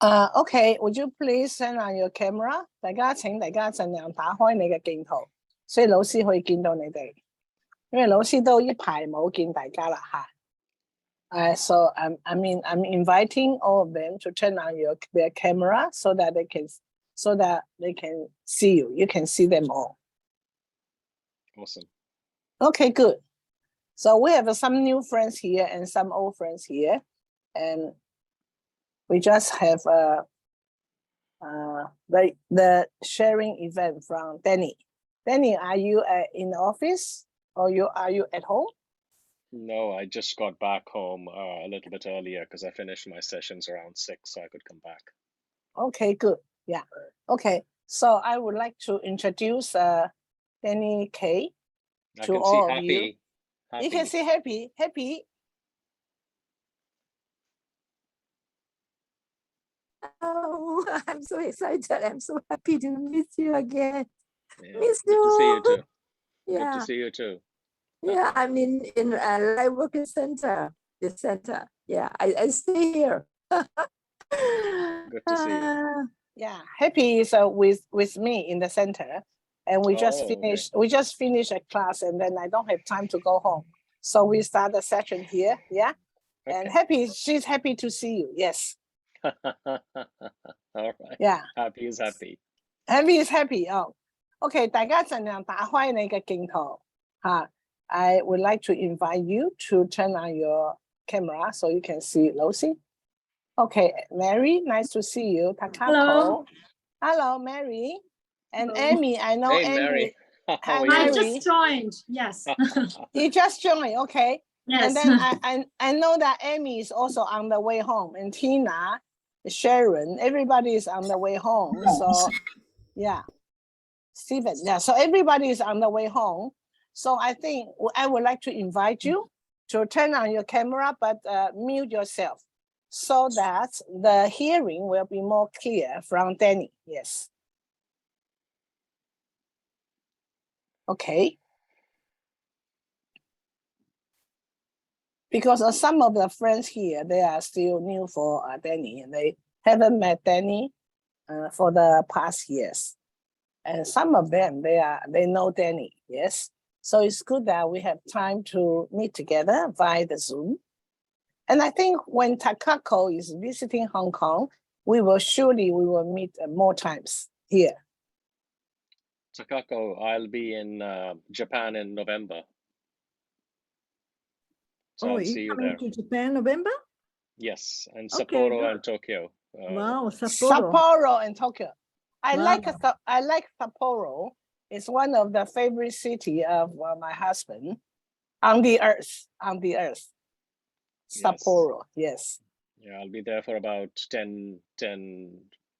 Okay, would you please turn on your camera？大家請大家盡量打開你嘅鏡頭，所以老師可以見到你哋。因為老師都一排冇見大家啦嚇。So I'm inviting all of them to turn on their camera so that they can see you. You can see them all. Awesome. Okay, good. So we have some new friends here and some old friends here, and we just have the sharing event from Danny. Danny, are you in the office or are you at home? No, I just got back home a little bit earlier because I finished my sessions around 6, so I could come back. Okay, good. Yeah. Okay. So I would like to introduce Danny K to all of you. Happy. You can see happy. Oh, I'm so excited. I'm so happy to meet you again. Yeah, Miss good to see you you. too. Yeah. Good to see you too. Yeah, I'm in Live Working Center, the center. Yeah, I stay here. Good to see you. Yeah, Happy is with me in the center, and we just finished. Okay. We just finished a class, and then I don't have time to go home, so we start the session here. Yeah, and Okay. she's happy to see you. Yes. All right. Yeah. Happy is happy. Happy is happy. Oh, okay. 大家盡量打開你嘅鏡頭嚇。I would like to invite you to turn on your camera so you can see Lucy. Okay, Mary, nice to see you. Hello. Hello, Mary. And Hello. Amy, I know Hey, Amy. Mary. How are I you? just joined. Yes. You just joined, okay. Yes. And then I know that Amy is also on the way home, and Tina, Sharon, everybody is on the way home. So yeah, Stephen, yeah. So everybody is on the way home. So I think I would like to invite you to turn on your camera, but mute yourself so that the hearing will be more clear from Danny. Yes. Okay. Because some of the friends here, they are still new for Danny, and they haven't met Danny for the past years. And some of them, they know Danny, yes. So it's good that we have time to meet together via the Zoom. And I think when Takako is visiting Hong Kong, we will meet more times here. Takako, I'll be in Japan in November. So Oh, I'll see you there. Coming to Japan, November? Yes, and Okay, Sapporo good. and Tokyo. Wow, Sapporo. Sapporo and Tokyo. I Wow. like Sapporo. It's one of the favorite city of my husband on the earth. Sapporo, yes. Yeah, I'll be there for about 10,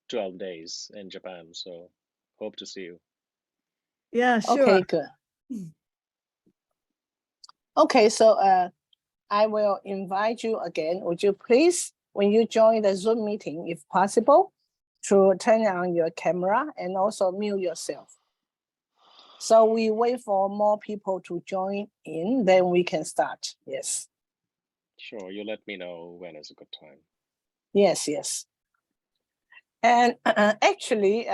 12 days in Japan. So hope to see you. Yeah, sure. Okay, good. Okay, so I will invite you again. Would you please, when you join the Zoom meeting, if possible, to turn on your camera and also mute yourself. So we wait for more people to join in, then we can start. Yes. Sure, you let me know when is a good time. Yes. And actually,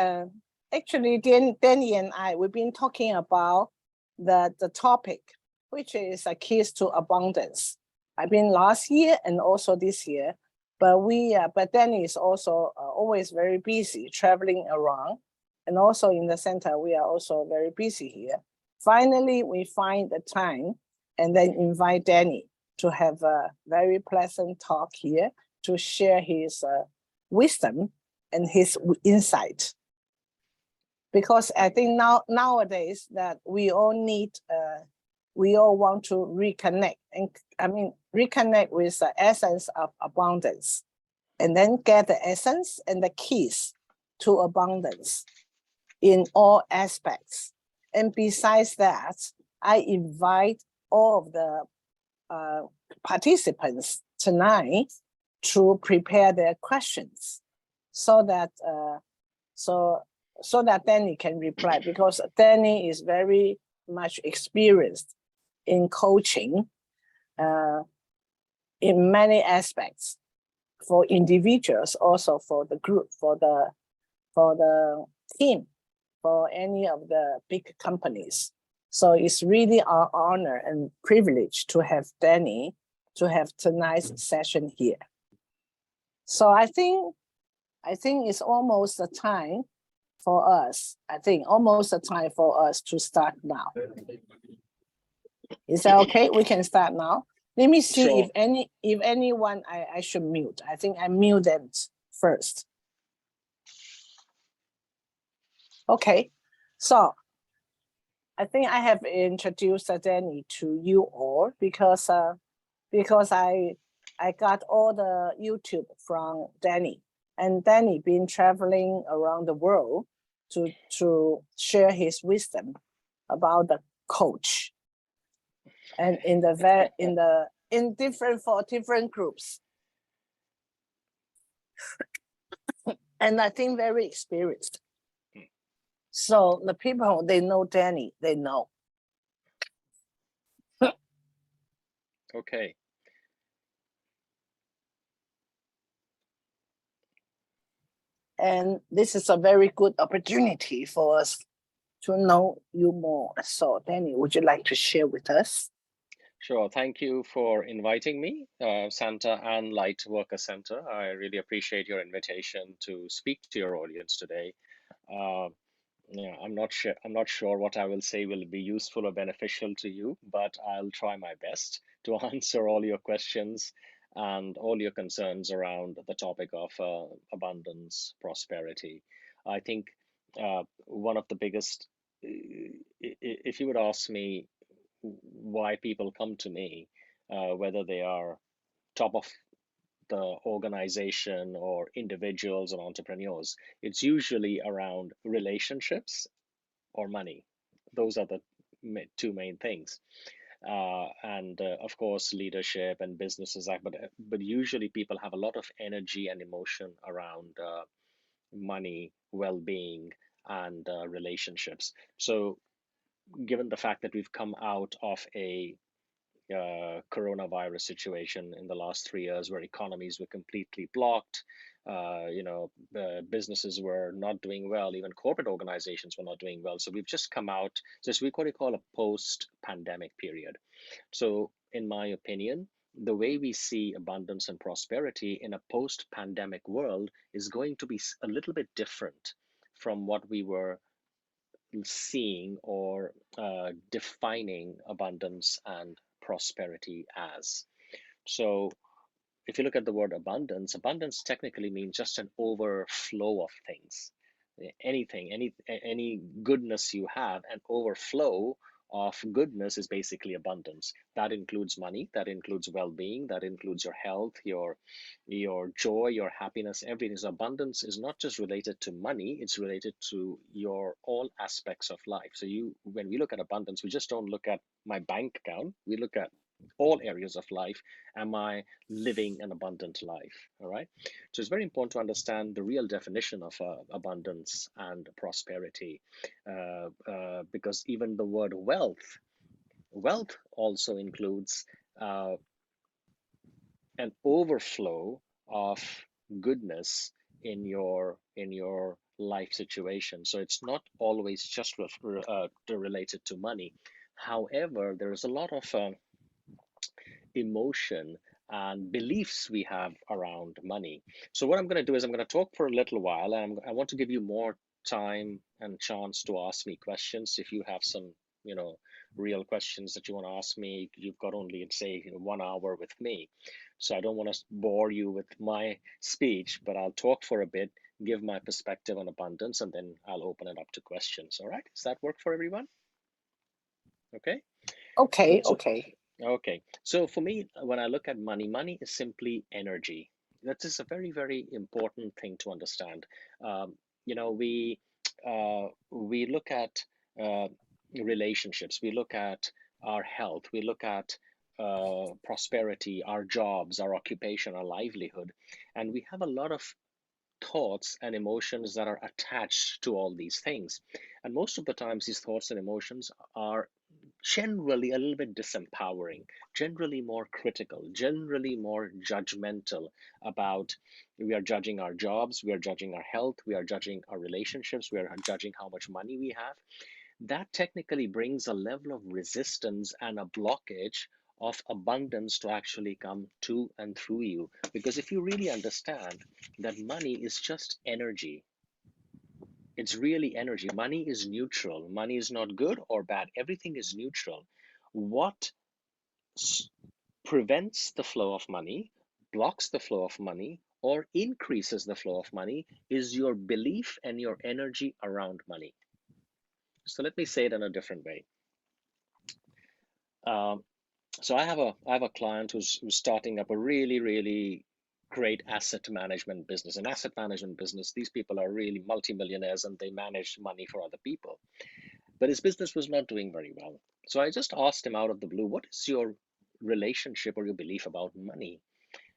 Danny and I, we've been talking about the topic, which is a keys to abundance. I've been last year and also this year, but Danny is also always very busy traveling around, and also in the center we are also very busy here. Finally, we find the time and then invite Danny to have a very pleasant talk here to share his wisdom and his insight. Because I think nowadays that we all want to reconnect, and reconnect with the essence of abundance, and then get the essence and the keys to abundance in all aspects. And besides that, I invite all of the participants tonight to prepare their questions so that Danny can reply, because Danny is very much experienced in coaching in many aspects. for individuals, also for the group, for the team, for any of the big companies. So it's really our honor and privilege to have Danny, to have tonight's session here. So I think it's almost the time for us. I think almost the time for us to start now. Is that okay? We can start now. Let me see Sure. if anyone I should mute. I think I mute them first. Okay, so I think I have introduced Danny to you all because I got all the YouTube from Danny, and Danny been traveling around the world to share his wisdom about the coach, and for different groups, and I think very experienced. So the people, they know Danny, they know. Okay. And this is a very good opportunity for us to know you more. So Danny, would you like to share with us? Sure. Thank you for inviting me, Santa and Light Worker Center. I really appreciate your invitation to speak to your audience today. Yeah, I'm not sure what I will say will be useful or beneficial to you, but I'll try my best to answer all your questions and all your concerns around the topic of abundance, prosperity. I think one of the biggest, if you would ask me why people come to me, whether they are top of the organization or individuals or entrepreneurs, it's usually around relationships or money. Those are the two main things. And of course, leadership and businesses, but usually people have a lot of energy and emotion around money, well-being, and relationships. So, given the fact that we've come out of a coronavirus situation in the last 3 years where economies were completely blocked. Businesses were not doing well, even corporate organizations were not doing well. So we've just come out, so it's what we call a post-pandemic period. So in my opinion, the way we see abundance and prosperity in a post-pandemic world is going to be a little bit different from what we were seeing or defining abundance and prosperity as. So if you look at the word abundance, abundance technically means just an overflow of things. Anything, any goodness you have, an overflow of goodness is basically abundance. That includes money, that includes well-being, that includes your health, your joy, your happiness, everything. So abundance is not just related to money, it's related to your all aspects of life. So when we look at abundance, we just don't look at my bank account, we look at all areas of life. Am I living an abundant life? All right. So it's very important to understand the real definition of abundance and prosperity, because even the word wealth also includes an overflow of goodness in your life situation. So it's not always just related to money. However, there is a lot of emotion and beliefs we have around money. So what I'm going to do is I'm going to talk for a little while, and I want to give you more time and chance to ask me questions. If you have some, real questions that you want to ask me, you've got only, say, 1 hour with me. So I don't want to bore you with my speech, but I'll talk for a bit, give my perspective on abundance, and then I'll open it up to questions. All right? Does that work for everyone? Okay. Okay, So, okay. Okay, so for me, when I look at money, money is simply energy. That is a very, very important thing to understand. We look at relationships, we look at our health, we look at prosperity, our jobs, our occupation, our livelihood, and we have a lot of thoughts and emotions that are attached to all these things. And most of the times, these thoughts and emotions are generally a little bit disempowering, generally more critical, generally more judgmental about, we are judging our jobs, we are judging our health, we are judging our relationships, we are judging how much money we have. That technically brings a level of resistance and a blockage of abundance to actually come to and through you. Because if you really understand that money is just energy, it's really energy. Money is neutral. Money is not good or bad. Everything is neutral. What prevents the flow of money, blocks the flow of money, or increases the flow of money is your belief and your energy around money. So let me say it in a different way. So I have a client who's starting up a really great asset management business. An asset management business, these people are really multimillionaires and they manage money for other people. But his business was not doing very well. So I just asked him out of the blue, what is your relationship or your belief about money?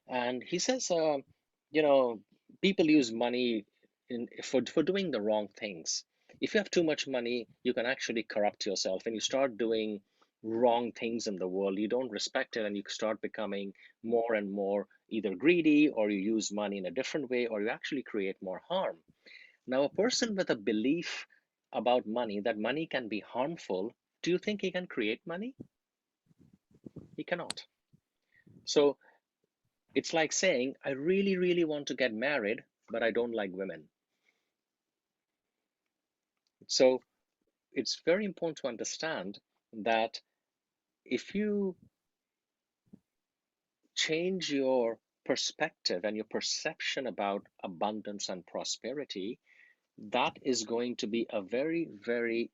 And he says, people use money for doing the wrong things. If you have too much money, you can actually corrupt yourself and you start doing wrong things in the world. You don't respect it and you start becoming more and more either greedy, or you use money in a different way, or you actually create more harm. Now, a person with a belief about money, that money can be harmful, do you think he can create money? He cannot. So it's like saying, I really want to get married, but I don't like women. So it's very important to understand that if you change your perspective and your perception about abundance and prosperity, that is going to be a very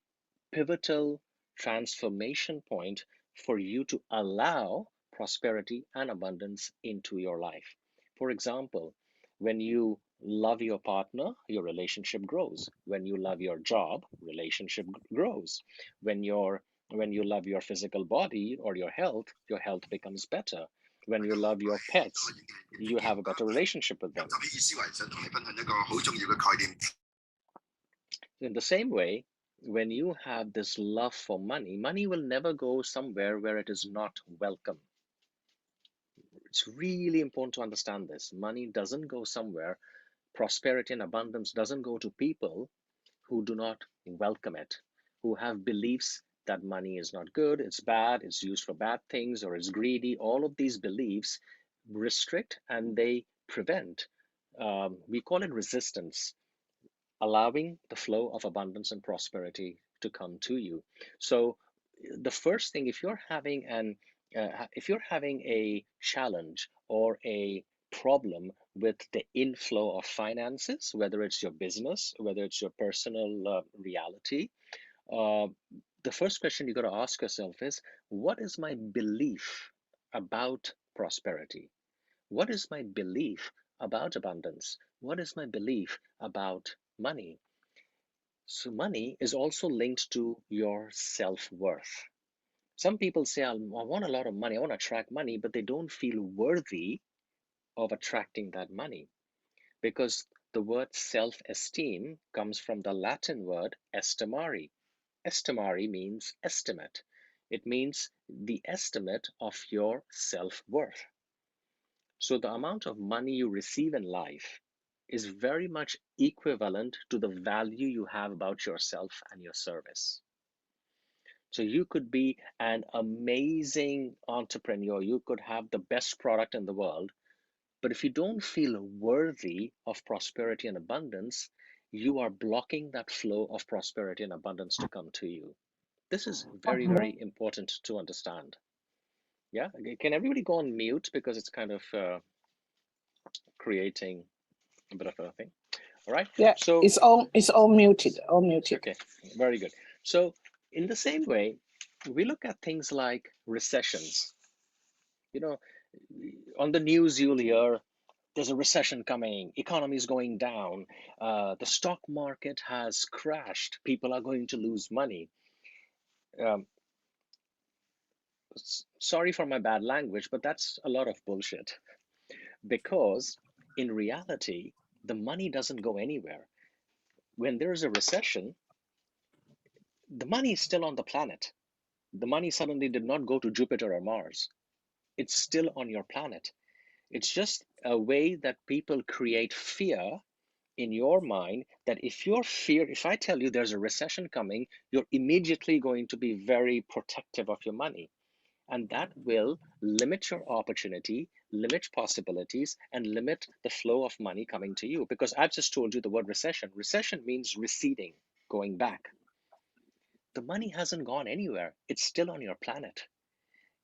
pivotal transformation point for you to allow prosperity and abundance into your life. For example, when you love your partner, your relationship grows. When you love your job, relationship grows. When you love your physical body or your health becomes better. When you love your pets, you have a better relationship with them. In the same way, when you have this love for money, money will never go somewhere where it is not welcome. It's really important to understand this. Money doesn't go somewhere. Prosperity and abundance doesn't go to people who do not welcome it, who have beliefs that money is not good, it's bad, it's used for bad things, or it's greedy. All of these beliefs restrict and they prevent. We call it resistance, allowing the flow of abundance and prosperity to come to you. So the first thing, if you're having a challenge or a problem with the inflow of finances, whether it's your business, whether it's your personal reality, the first question you got to ask yourself is, what is my belief about prosperity? What is my belief about abundance? What is my belief about money? So money is also linked to your self-worth. Some people say, I want a lot of money, I want to attract money, but they don't feel worthy of attracting that money, because the word self-esteem comes from the Latin word estimare. Estimare means estimate. It means the estimate of your self-worth. So the amount of money you receive in life is very much equivalent to the value you have about yourself and your service. So you could be an amazing entrepreneur, you could have the best product in the world, but if you don't feel worthy of prosperity and abundance, you are blocking that flow of prosperity and abundance to come to you. This is very important to understand. Yeah, can everybody go on mute, because it's kind of creating a bit of a thing. All right. Yeah, so it's all muted, all muted. Okay, very good. So in the same way, we look at things like recessions. On the news you'll hear there's a recession coming, economy is going down, the stock market has crashed, people are going to lose money. Um, sorry for my bad language, but that's a lot of bullshit, because in reality, the money doesn't go anywhere. When there is a recession, the money is still on the planet. The money suddenly did not go to Jupiter or Mars. It's still on your planet. It's just a way that people create fear in your mind that if I tell you there's a recession coming, you're immediately going to be very protective of your money. And that will limit your opportunity, limit possibilities, and limit the flow of money coming to you. Because I've just told you the word recession. Recession means receding, going back. The money hasn't gone anywhere. It's still on your planet.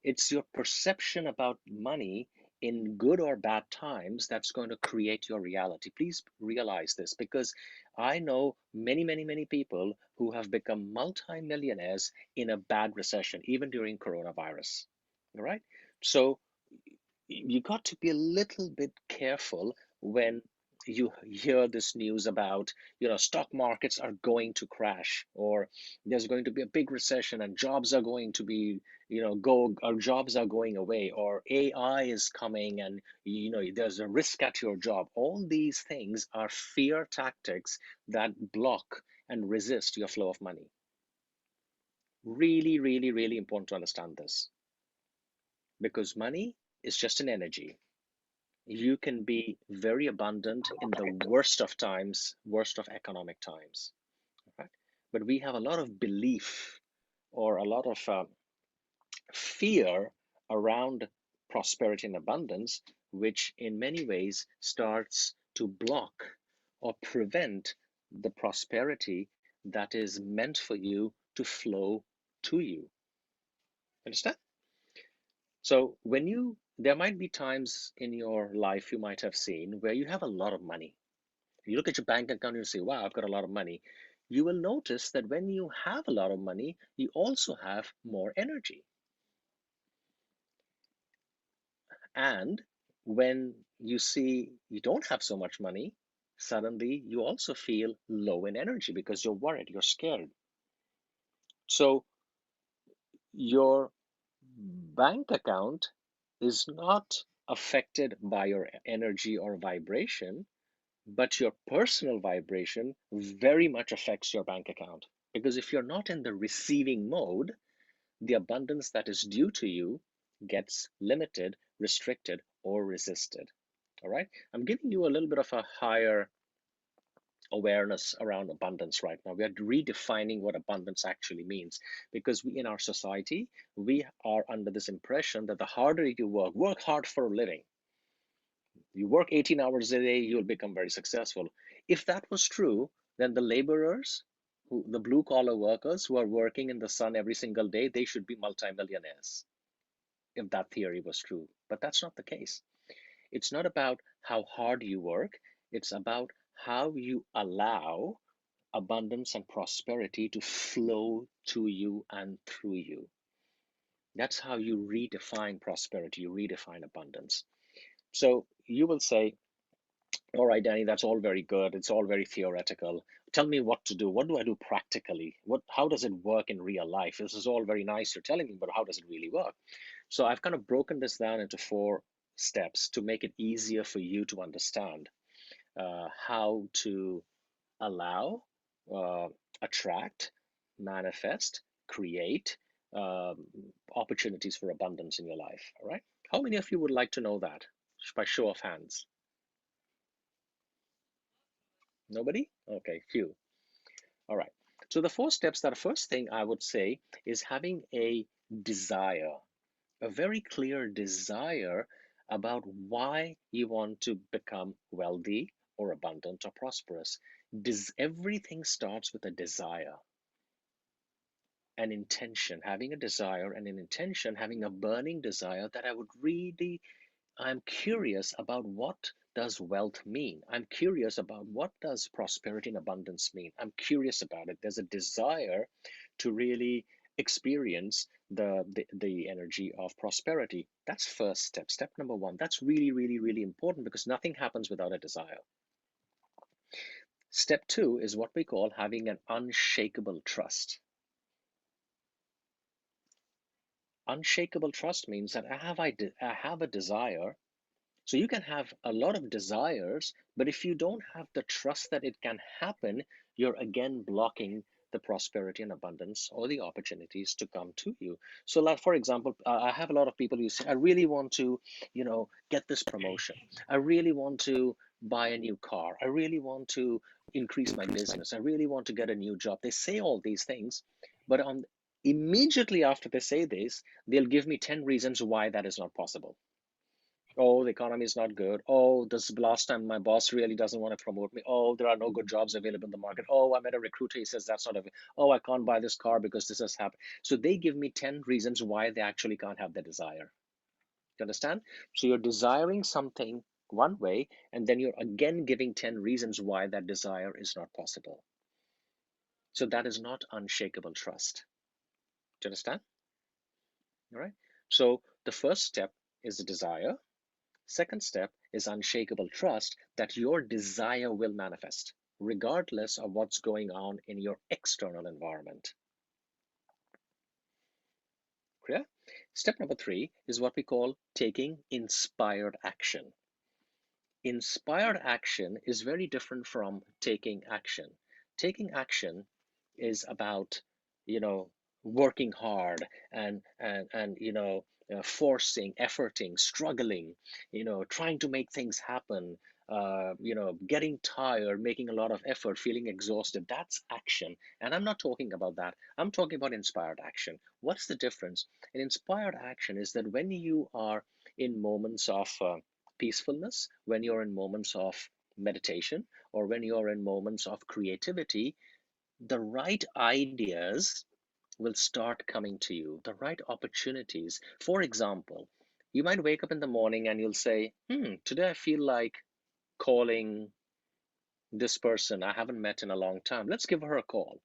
It's your perception about money in good or bad times that's going to create your reality. Please realize this, because I know many, many, many people who have become multimillionaires in a bad recession, even during coronavirus. All right. So you got to be a little bit careful when you hear this news about, stock markets are going to crash, or there's going to be a big recession and jobs are going to be, or jobs are going away, or AI is coming and, there's a risk at your job. All these things are fear tactics that block and resist your flow of money. Really, really, really important to understand this, because money is just an energy. You can be very abundant in the worst of times, worst of economic times, right? But we have a lot of belief or a lot of fear around prosperity and abundance, which in many ways starts to block or prevent the prosperity that is meant for you to flow to you. Understand? So there might be times in your life you might have seen where you have a lot of money. You look at your bank account and you say, wow, I've got a lot of money. You will notice that when you have a lot of money, you also have more energy. And when you see you don't have so much money, suddenly you also feel low in energy because you're worried, you're scared. So your bank account is not affected by your energy or vibration, but your personal vibration very much affects your bank account. Because if you're not in the receiving mode, the abundance that is due to you gets limited, restricted, or resisted. All right. I'm giving you a little bit of a higher awareness around abundance right now. We are redefining what abundance actually means, because in our society, we are under this impression that the harder you work hard for a living. You work 18 hours a day, you'll become very successful. If that was true, then the laborers, the blue collar workers who are working in the sun every single day, they should be multimillionaires, if that theory was true. But that's not the case. It's not about how hard you work, it's about how you allow abundance and prosperity to flow to you and through you. That's how you redefine prosperity, you redefine abundance. So you will say, all right, Danny, that's all very good. It's all very theoretical. Tell me what to do. What do I do practically? How does it work in real life? This is all very nice you're telling me, but how does it really work? So I've kind of broken this down into 4 steps to make it easier for you to understand how to allow, uh, attract, manifest, create opportunities for abundance in your life. All right. How many of you would like to know that? By show of hands. Nobody? Okay, few. All right. So the 4 steps, that first thing I would say is having a desire, a very clear desire about why you want to become wealthy or abundant or prosperous. Everything starts with a desire, an intention, having a desire and an intention, having a burning desire that I'm curious about what does wealth mean? I'm curious about what does prosperity and abundance mean? I'm curious about it. There's a desire to really experience the energy of prosperity. That's first step. Step number 1. That's really, really, really important, because nothing happens without a desire. Step 2 is what we call having an unshakable trust. Unshakable trust means that I have a desire. So you can have a lot of desires, but if you don't have the trust that it can happen, you're again blocking the prosperity and abundance or the opportunities to come to you. So like, for example, I have a lot of people who say, I really want to, get this promotion. I really want to buy a new car. I really want to increase my business. I really want to get a new job. They say all these things, but immediately after they say this, they'll give me 10 reasons why that is not possible. Oh, the economy is not good. Oh, this last time my boss really doesn't want to promote me. Oh, there are no good jobs available in the market. Oh, I met a recruiter. He says that's not a. Oh, I can't buy this car because this has happened. So they give me 10 reasons why they actually can't have their desire. You understand? So you're desiring something one way, and then you're again giving 10 reasons why that desire is not possible. So that is not unshakable trust. Do you understand? All right. So the first step is the desire. Second step is unshakable trust that your desire will manifest, regardless of what's going on in your external environment. Clear? Step number 3 is what we call taking inspired action. Inspired action is very different from taking action. Taking action is about, working hard and forcing, efforting, struggling, trying to make things happen, getting tired, making a lot of effort, feeling exhausted. That's action. And I'm not talking about that. I'm talking about inspired action. What's the difference? An inspired action is that when you are in moments of peacefulness, when you're in moments of meditation, or when you're in moments of creativity, the right ideas will start coming to you, the right opportunities. For example, you might wake up in the morning and you'll say, today I feel like calling this person I haven't met in a long time. Let's give her a call.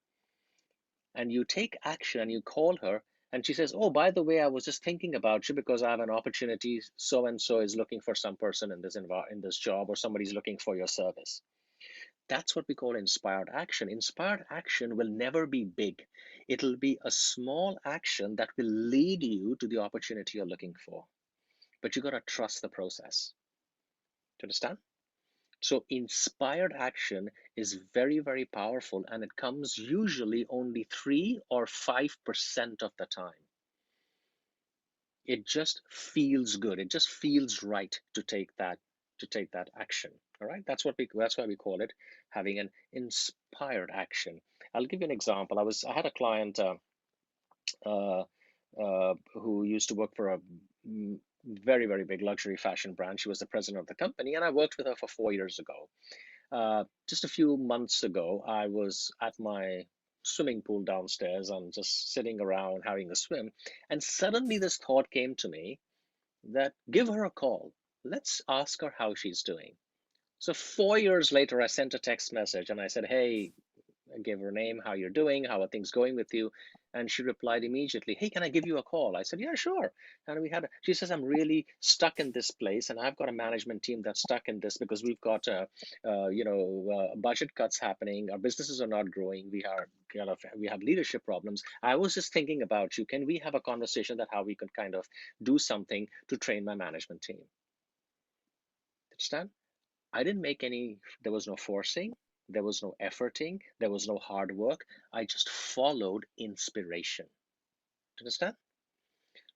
And you take action and you call her, and she says, oh, by the way, I was just thinking about you because I have an opportunity. So and so is looking for some person in this job, or somebody's looking for your service. That's what we call inspired action. Inspired action will never be big. It'll be a small action that will lead you to the opportunity you're looking for. But you got to trust the process. Do you understand? So inspired action is very, very powerful, and it comes usually only 3 or 5% of the time. It just feels good. It just feels right to take that action. All right, that's why we call it having an inspired action. I'll give you an example. I had a client who used to work for a very, very big luxury fashion brand. She was the president of the company, and I worked with her for 4 years ago. Just a few months ago, I was at my swimming pool downstairs and just sitting around having a swim, and suddenly this thought came to me that give her a call. Let's ask her how she's doing. So 4 years later, I sent a text message and I said, hey, I gave her a name, how you're doing, how are things going with you? And she replied immediately, hey, can I give you a call? I said, yeah, sure. And she says, I'm really stuck in this place, and I've got a management team that's stuck in this because we've got, budget cuts happening. Our businesses are not growing. We have leadership problems. I was just thinking about you. Can we have a conversation that how we could kind of do something to train my management team? Understand? I didn't make there was no forcing. There was no efforting. There was no hard work. I just followed inspiration. Understand?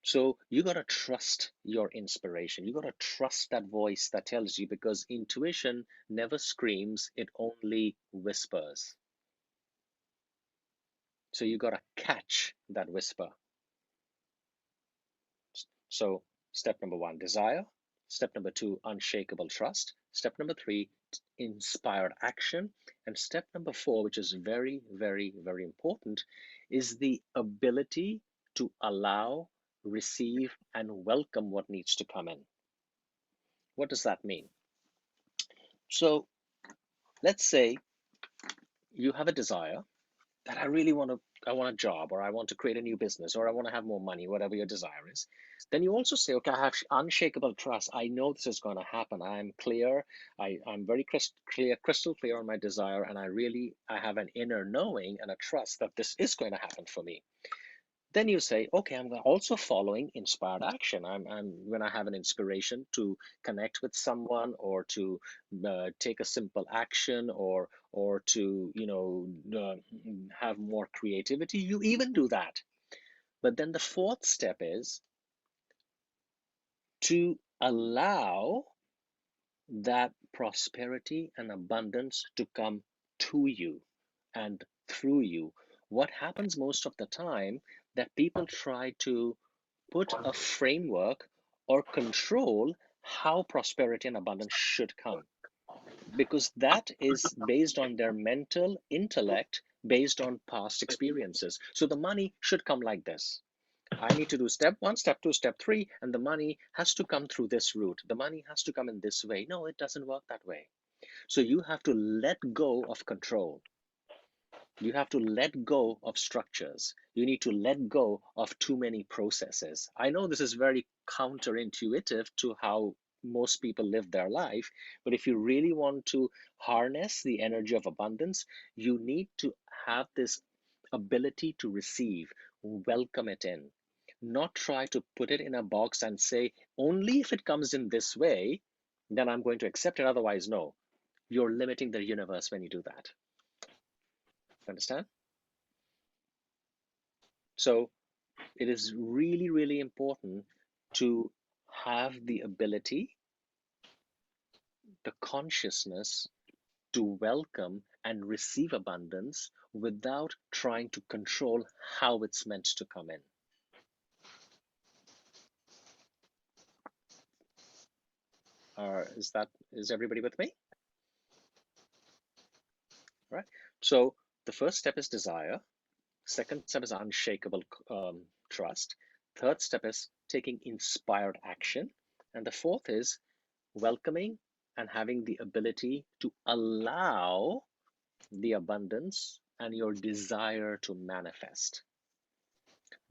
So you got to trust your inspiration. You got to trust that voice that tells you, because intuition never screams, it only whispers. So you got to catch that whisper. So step number 1, desire. Step number 2, unshakable trust. Step number 3, inspired action. And step number 4, which is very, very, very important, is the ability to allow, receive, and welcome what needs to come in. What does that mean? So let's say you have a desire that I want a job, or I want to create a new business, or I want to have more money, whatever your desire is. Then you also say, okay, I have unshakable trust. I know this is going to happen. I'm clear. I'm very crystal clear on my desire. And I have an inner knowing and a trust that this is going to happen for me. Then you say, okay, I'm also following inspired action. When I have an inspiration to connect with someone, or to take a simple action, or to have more creativity, you even do that. But then the fourth step is to allow that prosperity and abundance to come to you and through you. What happens most of the time, that people try to put a framework or control how prosperity and abundance should come, because that is based on their mental intellect, based on past experiences. So the money should come like this. I need to do step 1, step 2, step 3, and the money has to come through this route. The money has to come in this way. No, it doesn't work that way. So you have to let go of control. You have to let go of structures. You need to let go of too many processes. I know this is very counterintuitive to how most people live their life, but if you really want to harness the energy of abundance, you need to have this ability to receive, welcome it in, not try to put it in a box and say, only if it comes in this way, then I'm going to accept it, otherwise no. You're limiting the universe when you do that. Understand? So it is really, really important to have the ability, the consciousness to welcome and receive abundance without trying to control how it's meant to come in. Is everybody with me? All right. So the first step is desire. Second step is unshakable trust. Third step is taking inspired action. And the fourth is welcoming and having the ability to allow the abundance and your desire to manifest.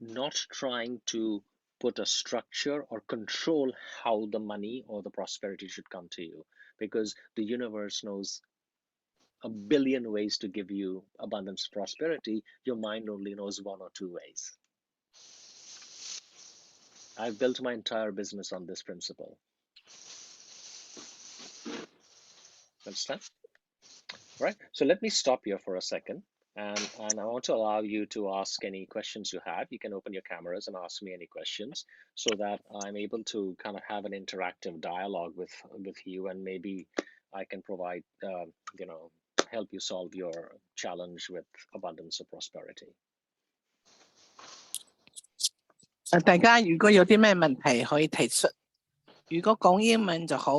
Not trying to put a structure or control how the money or the prosperity should come to you, because the universe knows a billion ways to give you abundance, prosperity. Your mind only knows 1 or 2 ways. I've built my entire business on this principle. Understand? Right. So let me stop here for a second, and I want to allow you to ask any questions you have. You can open your cameras and ask me any questions, so that I'm able to kind of have an interactive dialogue with you, and maybe I can provide, help you solve your challenge with abundance or prosperity. 大家如果有啲咩問題可以提出，如果講英文就好，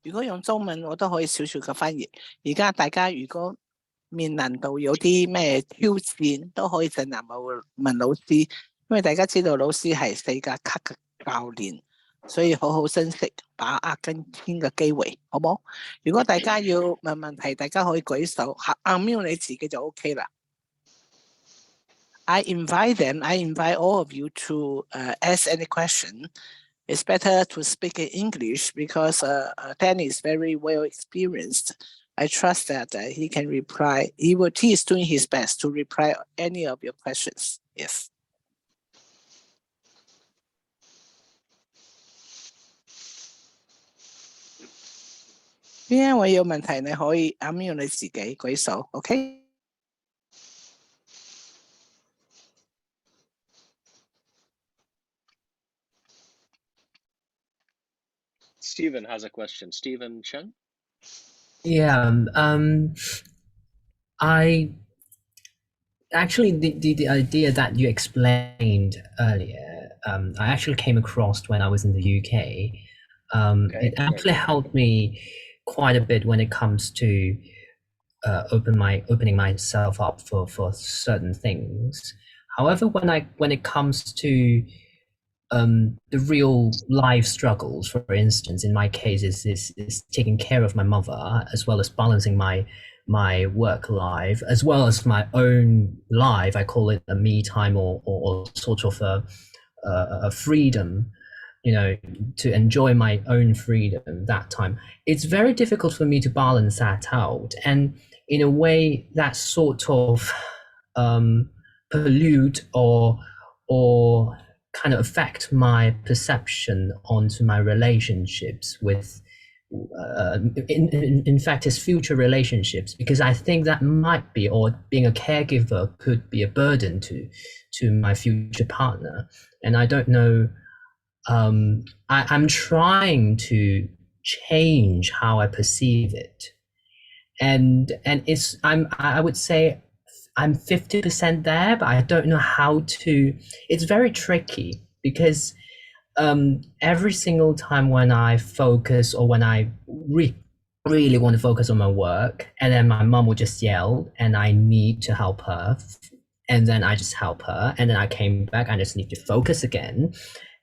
如果用中文我都可以少少嘅翻譯。而家大家如果面臨到有啲咩挑戰，都可以盡量問老師，因為大家知道老師係世界級嘅教練，所以好好珍惜把握今天嘅機會，好冇？如果大家要問問題，大家可以舉手，unmute你自己就 OK 啦。I invite all of you to ask any question. It's better to speak in English because Danny is very well experienced. I trust that he can reply. He is doing his best to reply any of your questions. Yes. 邊一位有問題，你可以 unmute 你自己舉手 ，OK？ Stephen has a question. Stephen Chen? Yeah, I actually the idea that you explained earlier, I actually came across when I was in the UK. It actually helped me quite a bit when it comes to opening myself up for certain things. However, when it comes to the real life struggles, for instance, in my case, is taking care of my mother, as well as balancing my work life, as well as my own life. I call it a me time, or sort of a freedom, to enjoy my own freedom that time. It's very difficult for me to balance that out, and in a way that sort of pollute or or kind of affect my perception onto my relationships with in fact his future relationships, because I think that might be, or being a caregiver could be a burden to my future partner. And I don't know, I'm trying to change how I perceive it, and I would say I'm 50% there, but I don't know how to. It's very tricky because every single time when I focus, or when I really want to focus on my work, and then my mom will just yell and I need to help her, and then I just help her, and then I came back, I just need to focus again.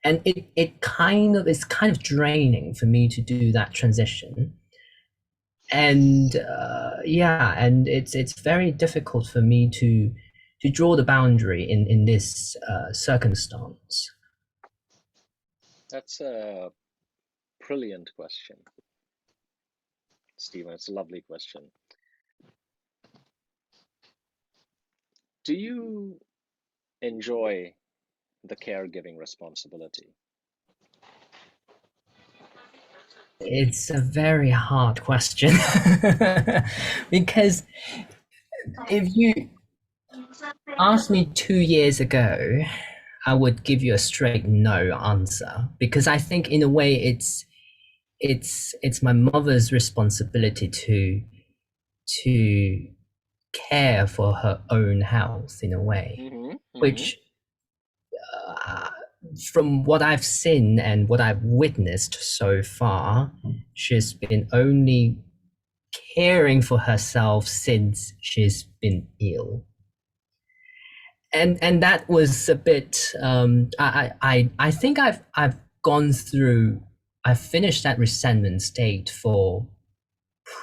And it's kind of draining for me to do that transition. And and it's very difficult for me to draw the boundary in this circumstance. That's a brilliant question, Stephen. It's a lovely question. Do you enjoy the caregiving responsibility? It's a very hard question because if you asked me 2 years ago, I would give you a straight no answer, because I think in a way it's my mother's responsibility to care for her own health in a way, which from what I've seen and what I've witnessed so far, she's been only caring for herself since she's been ill. And that was a bit I think I've gone through, I've finished that resentment state for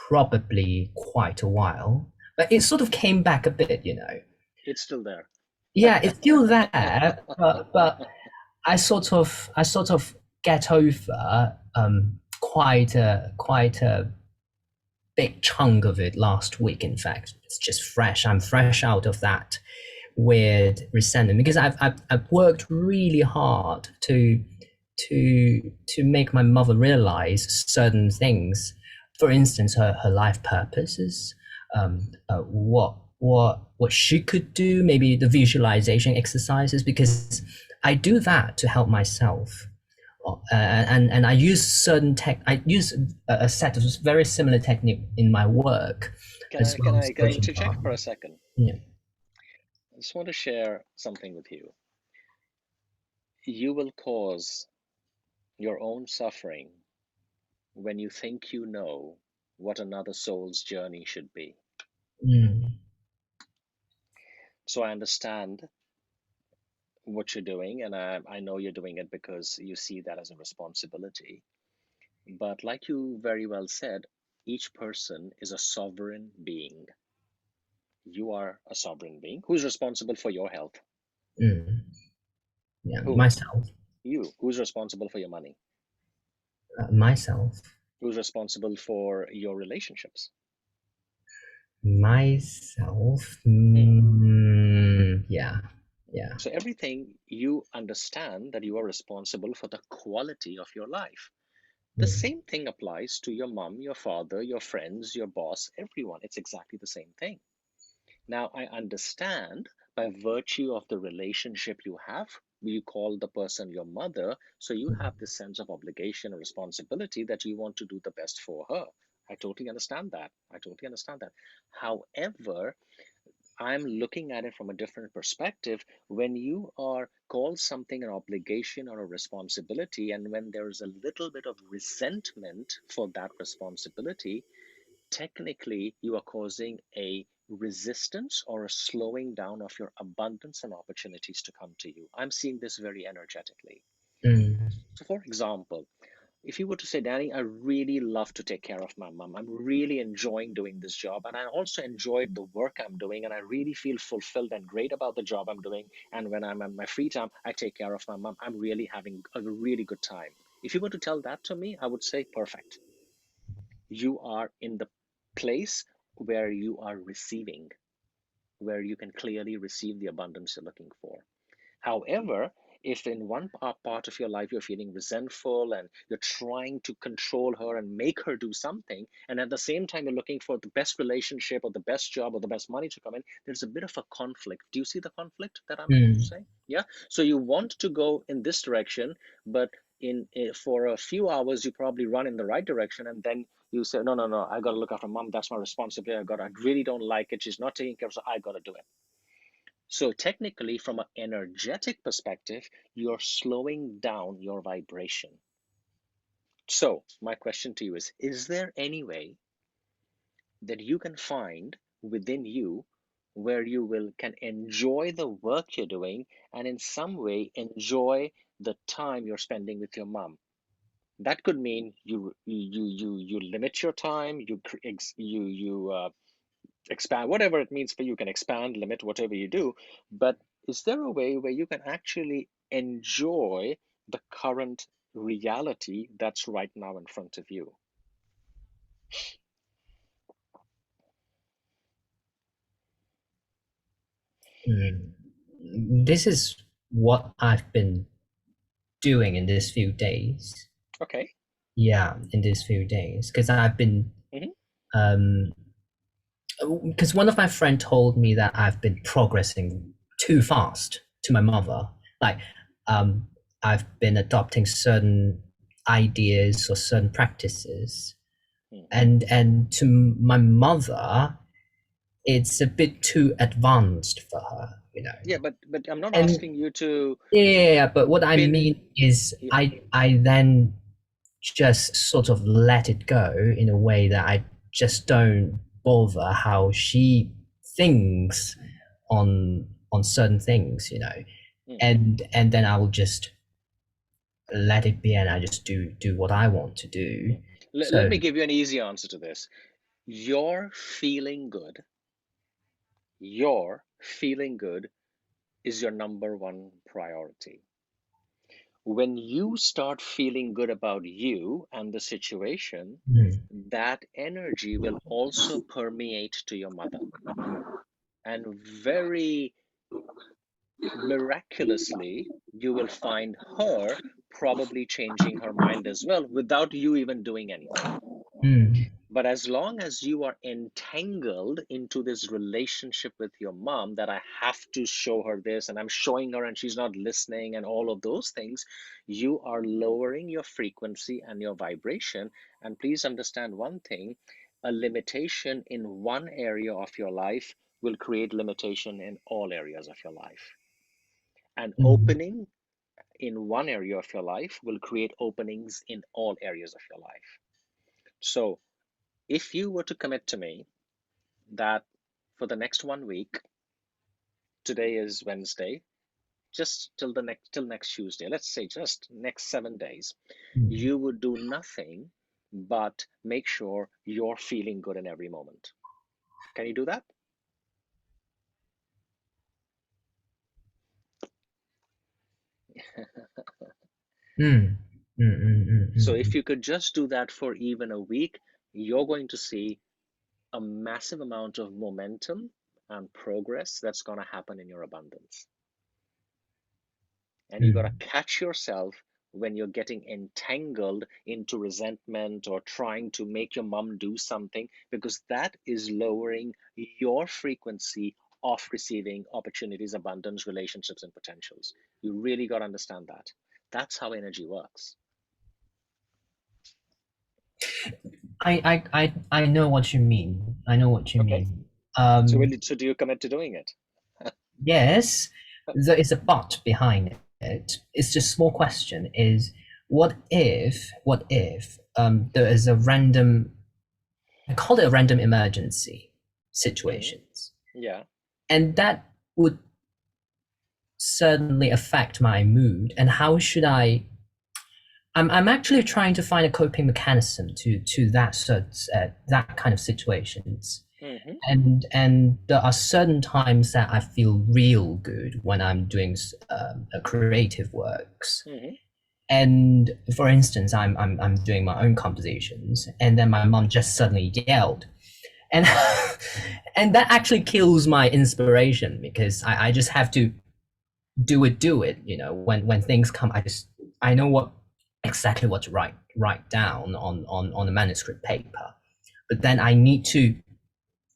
probably quite a while, but it sort of came back a bit, you know. It's still there. Yeah, it's still there, but I sort of get over quite a big chunk of it last week. In fact, it's just fresh. I'm fresh out of that weird resentment, because I've worked really hard to make my mother realize certain things. For instance, her life purposes, what she could do, maybe the visualization exercises, because I do that to help myself. And I use I use a set of very similar technique in my work. Can I interject for a second? Yeah. I just want to share something with you. You will cause your own suffering when you think you know what another soul's journey should be. So I understand what you're doing, and I know you're doing it because you see that as a responsibility. But like you very well said, each person is a sovereign being. You are a sovereign being who's responsible for your health. Yeah, who? Myself. You. Who's responsible for your money? Myself. Who's responsible for your relationships? Myself. Yeah. So everything, you understand that you are responsible for the quality of your life. The same thing applies to your mom, your father, your friends, your boss, everyone. It's exactly the same thing. Now, I understand by virtue of the relationship you have, you call the person your mother, so you have this sense of obligation and responsibility that you want to do the best for her. I totally understand that. However, I'm looking at it from a different perspective. When you are called something an obligation or a responsibility, and when there's a little bit of resentment for that responsibility, technically you are causing a resistance or a slowing down of your abundance and opportunities to come to you. I'm seeing this very energetically. So for example, if you were to say, Danny, I really love to take care of my mom. I'm really enjoying doing this job. And I also enjoyed the work I'm doing. And I really feel fulfilled and great about the job I'm doing. And when I'm at my free time, I take care of my mom. I'm really having a really good time. If you were to tell that to me, I would say, perfect. You are in the place where you are receiving, where you can clearly receive the abundance you're looking for. However, if in one part of your life you're feeling resentful and you're trying to control her and make her do something, and at the same time you're looking for the best relationship or the best job or the best money to come in, there's a bit of a conflict. Do you see the conflict that I'm saying? Yeah. So you want to go in this direction, but for a few hours you probably run in the right direction, and then you say, no, I got to look after mom. That's my responsibility. I really don't like it. She's not taking care of, so I got to do it. So technically, from an energetic perspective, you're slowing down your vibration. So my question to you is there any way that you can find within you where you can enjoy the work you're doing and in some way enjoy the time you're spending with your mom? That could mean you limit your time, you expand, whatever it means for you. You can expand, limit, whatever you do. But is there a way where you can actually enjoy the current reality that's right now in front of you? This is what I've been doing in these few days. Okay. Yeah, in these few days, because I've been, because one of my friends told me that I've been progressing too fast to my mother. Like, I've been adopting certain ideas or certain practices, and to my mother, it's a bit too advanced for her, you know. Yeah, but I'm not asking you to. Yeah, but what I mean is, I then just sort of let it go in a way that I just don't bother how she thinks on certain things, you know, and then I will just let it be, and I just do what I want to do. Let me give you an easy answer to this. You're feeling good is your number one priority. When you start feeling good about you and the situation, that energy will also permeate to your mother. And very miraculously, you will find her probably changing her mind as well without you even doing anything. But as long as you are entangled into this relationship with your mom, that I have to show her this and I'm showing her and she's not listening and all of those things, you are lowering your frequency and your vibration. And please understand one thing, a limitation in one area of your life will create limitation in all areas of your life. An opening in one area of your life will create openings in all areas of your life. So if you were to commit to me that for the next 1 week, today is Wednesday, just till next Tuesday, let's say just next 7 days, you would do nothing but make sure you're feeling good in every moment. Can you do that? So if you could just do that for even a week, you're going to see a massive amount of momentum and progress that's going to happen in your abundance. And you got to catch yourself when you're getting entangled into resentment or trying to make your mom do something, because that is lowering your frequency of receiving opportunities, abundance, relationships, and potentials. You really got to understand that. That's how energy works. I know what you mean. I know what you mean. So do you commit to doing it? Yes, there is a but behind it. It's just a small question is, what if there is a random, I call it a random emergency situations. Yeah. And that would certainly affect my mood. And how should I'm actually trying to find a coping mechanism to that kind of situations. And there are certain times that I feel real good when I'm doing creative works. And for instance, I'm doing my own compositions, and then my mom just suddenly yelled, and and that actually kills my inspiration, because I just have to do it. You know, when things come, I know exactly what to write down on a manuscript paper, but then I need to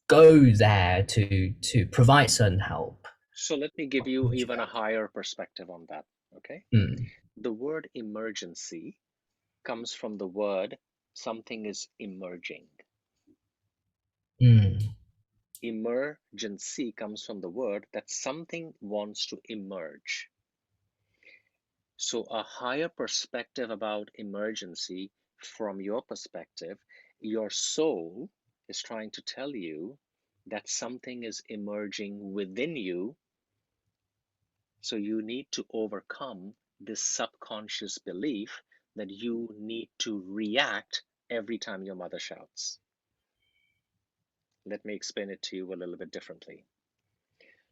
go there to provide certain help. So let me give you even a higher perspective on that. Okay. Mm. The word emergency comes from the word something is emerging. Mm. Emergency comes from the word that something wants to emerge. So a higher perspective about emergency, from your perspective, your soul is trying to tell you that something is emerging within you. So you need to overcome this subconscious belief that you need to react every time your mother shouts. Let me explain it to you a little bit differently.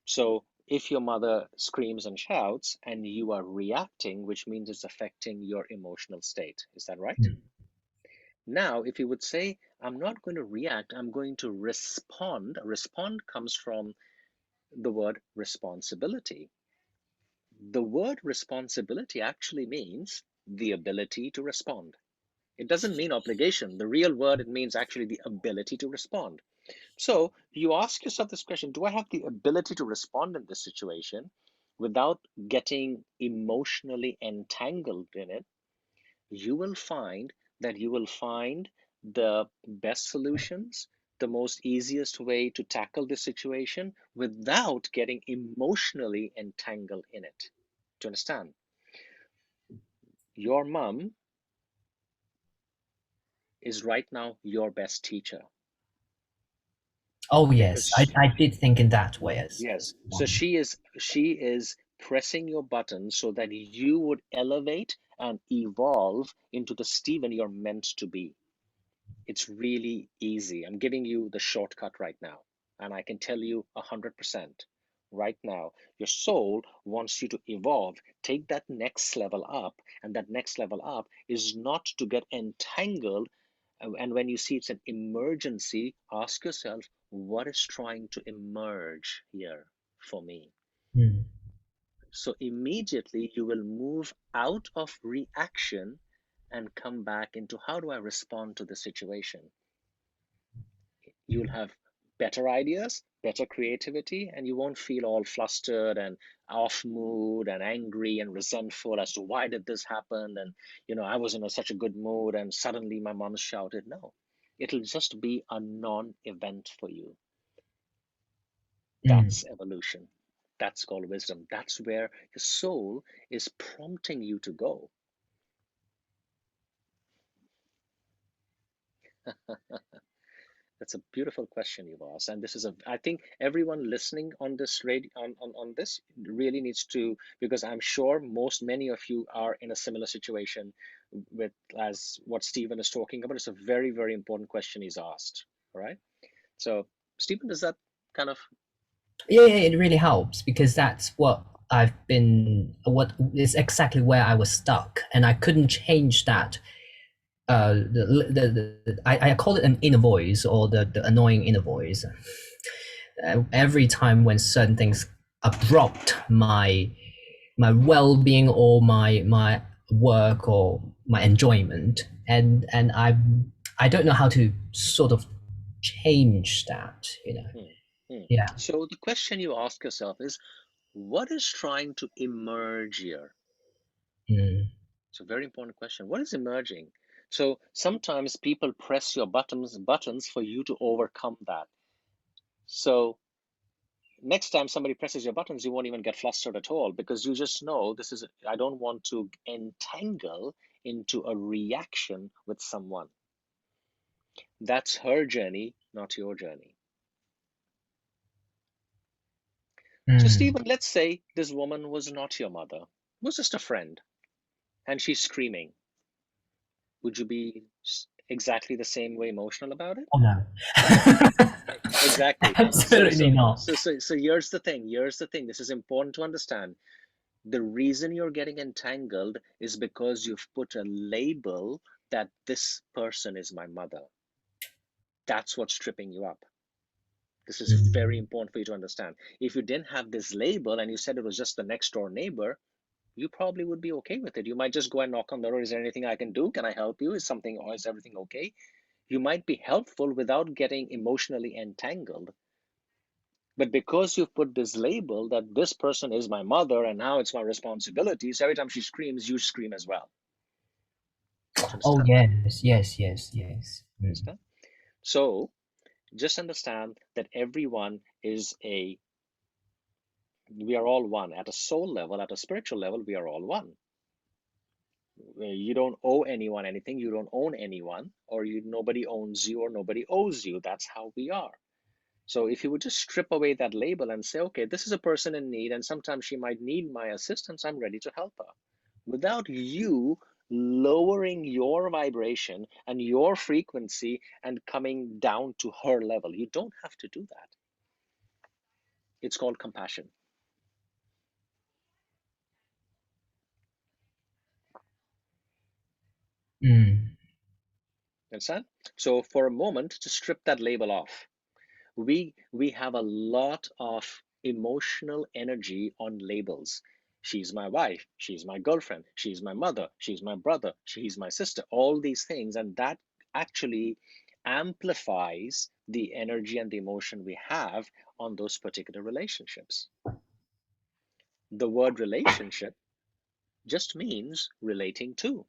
So if your mother screams and shouts and you are reacting, which means it's affecting your emotional state. Is that right? Mm. Now, if you would say, I'm not going to react, I'm going to respond. Respond comes from the word responsibility. The word responsibility actually means the ability to respond. It doesn't mean obligation. The real word, it means actually the ability to respond. So you ask yourself this question, do I have the ability to respond in this situation without getting emotionally entangled in it? You will find that you will find the best solutions, the most easiest way to tackle the situation without getting emotionally entangled in it. Do you understand? Your mom is right now your best teacher. Oh yes, Because I did think in that way as yes, so one. she is pressing your buttons so that you would elevate and evolve into the Stephen you're meant to be. It's really easy. I'm giving you the shortcut right now, and I can tell you 100% right now. Your soul wants you to evolve, take that next level up, and that next level up is not to get entangled. And when you see it's an emergency, ask yourself, what is trying to emerge here for me? Mm. So immediately you will move out of reaction and come back into how do I respond to the situation? You'll have better ideas, better creativity, and you won't feel all flustered and off mood and angry and resentful as to why did this happen? And, I was in such a good mood and suddenly my mom shouted. No, it'll just be a non-event for you. Mm. That's evolution. That's called wisdom. That's where your soul is prompting you to go. That's a beautiful question you've asked, and this is I think everyone listening on this on this really needs to, because I'm sure many of you are in a similar situation with as what Stephen is talking about. It's a very, very important question he's asked. All right. So Stephen, does that kind of Yeah, it really helps because that's what is exactly where I was stuck, and I couldn't change that. I call it an inner voice, or the annoying inner voice. Every time when certain things abrupt my well-being or my work or my enjoyment, and I don't know how to sort of change that, Yeah. So the question you ask yourself is, what is trying to emerge here? Mm. It's a very important question. What is emerging? So sometimes people press your buttons for you to overcome that. So next time somebody presses your buttons, you won't even get flustered at all, because you just know I don't want to entangle into a reaction with someone. That's her journey, not your journey. So Stephen, let's say this woman was not your mother, was just a friend, and she's screaming. Would you be exactly the same way emotional about it? Oh no. Exactly. Absolutely not. So here's the thing. This is important to understand. The reason you're getting entangled is because you've put a label that this person is my mother. That's what's tripping you up. This is very important for you to understand. If you didn't have this label and you said it was just the next door neighbor, you probably would be okay with it. You might just go and knock on the door. Is there anything I can do? Can I help you? Is everything okay? You might be helpful without getting emotionally entangled. But because you've put this label that this person is my mother and now it's my responsibility, so every time she screams, you scream as well. Oh, yes. Understand? So just understand that everyone is we are all one. At a soul level, at a spiritual level, we are all one. You don't owe anyone anything. You don't own anyone, or nobody owns you or nobody owes you. That's how we are. So if you would just strip away that label and say, okay, this is a person in need, and sometimes she might need my assistance, I'm ready to help her. Without you lowering your vibration and your frequency and coming down to her level. You don't have to do that. It's called compassion. Understand? So for a moment, to strip that label off. We have a lot of emotional energy on labels. She's my wife, she's my girlfriend, she's my mother, she's my brother, she's my sister, all these things. And that actually amplifies the energy and the emotion we have on those particular relationships. The word relationship just means relating to.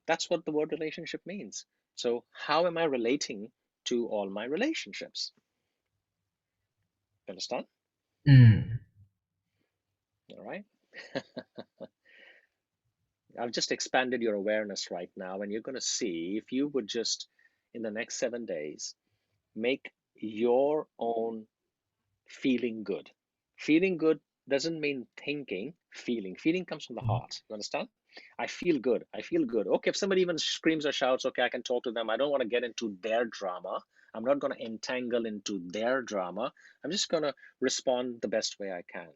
That's what the word relationship means. So how am I relating to all my relationships? Understand? All right. I've just expanded your awareness right now, and you're going to see if you would just, in the next 7 days, make your own feeling good. Feeling good doesn't mean thinking, feeling. Feeling comes from the heart. You understand? I feel good. I feel good. Okay, if somebody even screams or shouts, okay, I can talk to them. I don't want to get into their drama. I'm not going to entangle into their drama. I'm just going to respond the best way I can.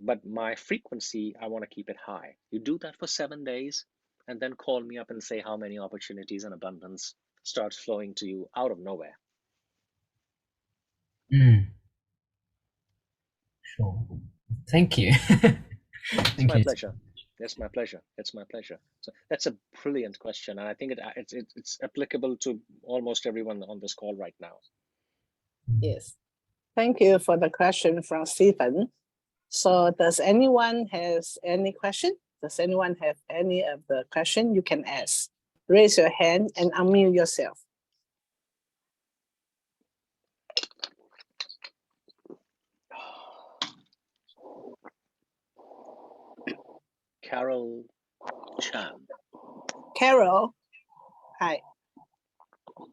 But my frequency, I want to keep it high. You do that for 7 days and then call me up and say how many opportunities and abundance starts flowing to you out of nowhere. Sure. Thank you. It's my pleasure. It's my pleasure. It's my pleasure. So that's a brilliant question, and I think it's applicable to almost everyone on this call right now. Yes. Thank you for the question from Stephen. So does anyone has any question? Does anyone have any of the question you can ask? Raise your hand and unmute yourself. Carol Chan. Carol, hi.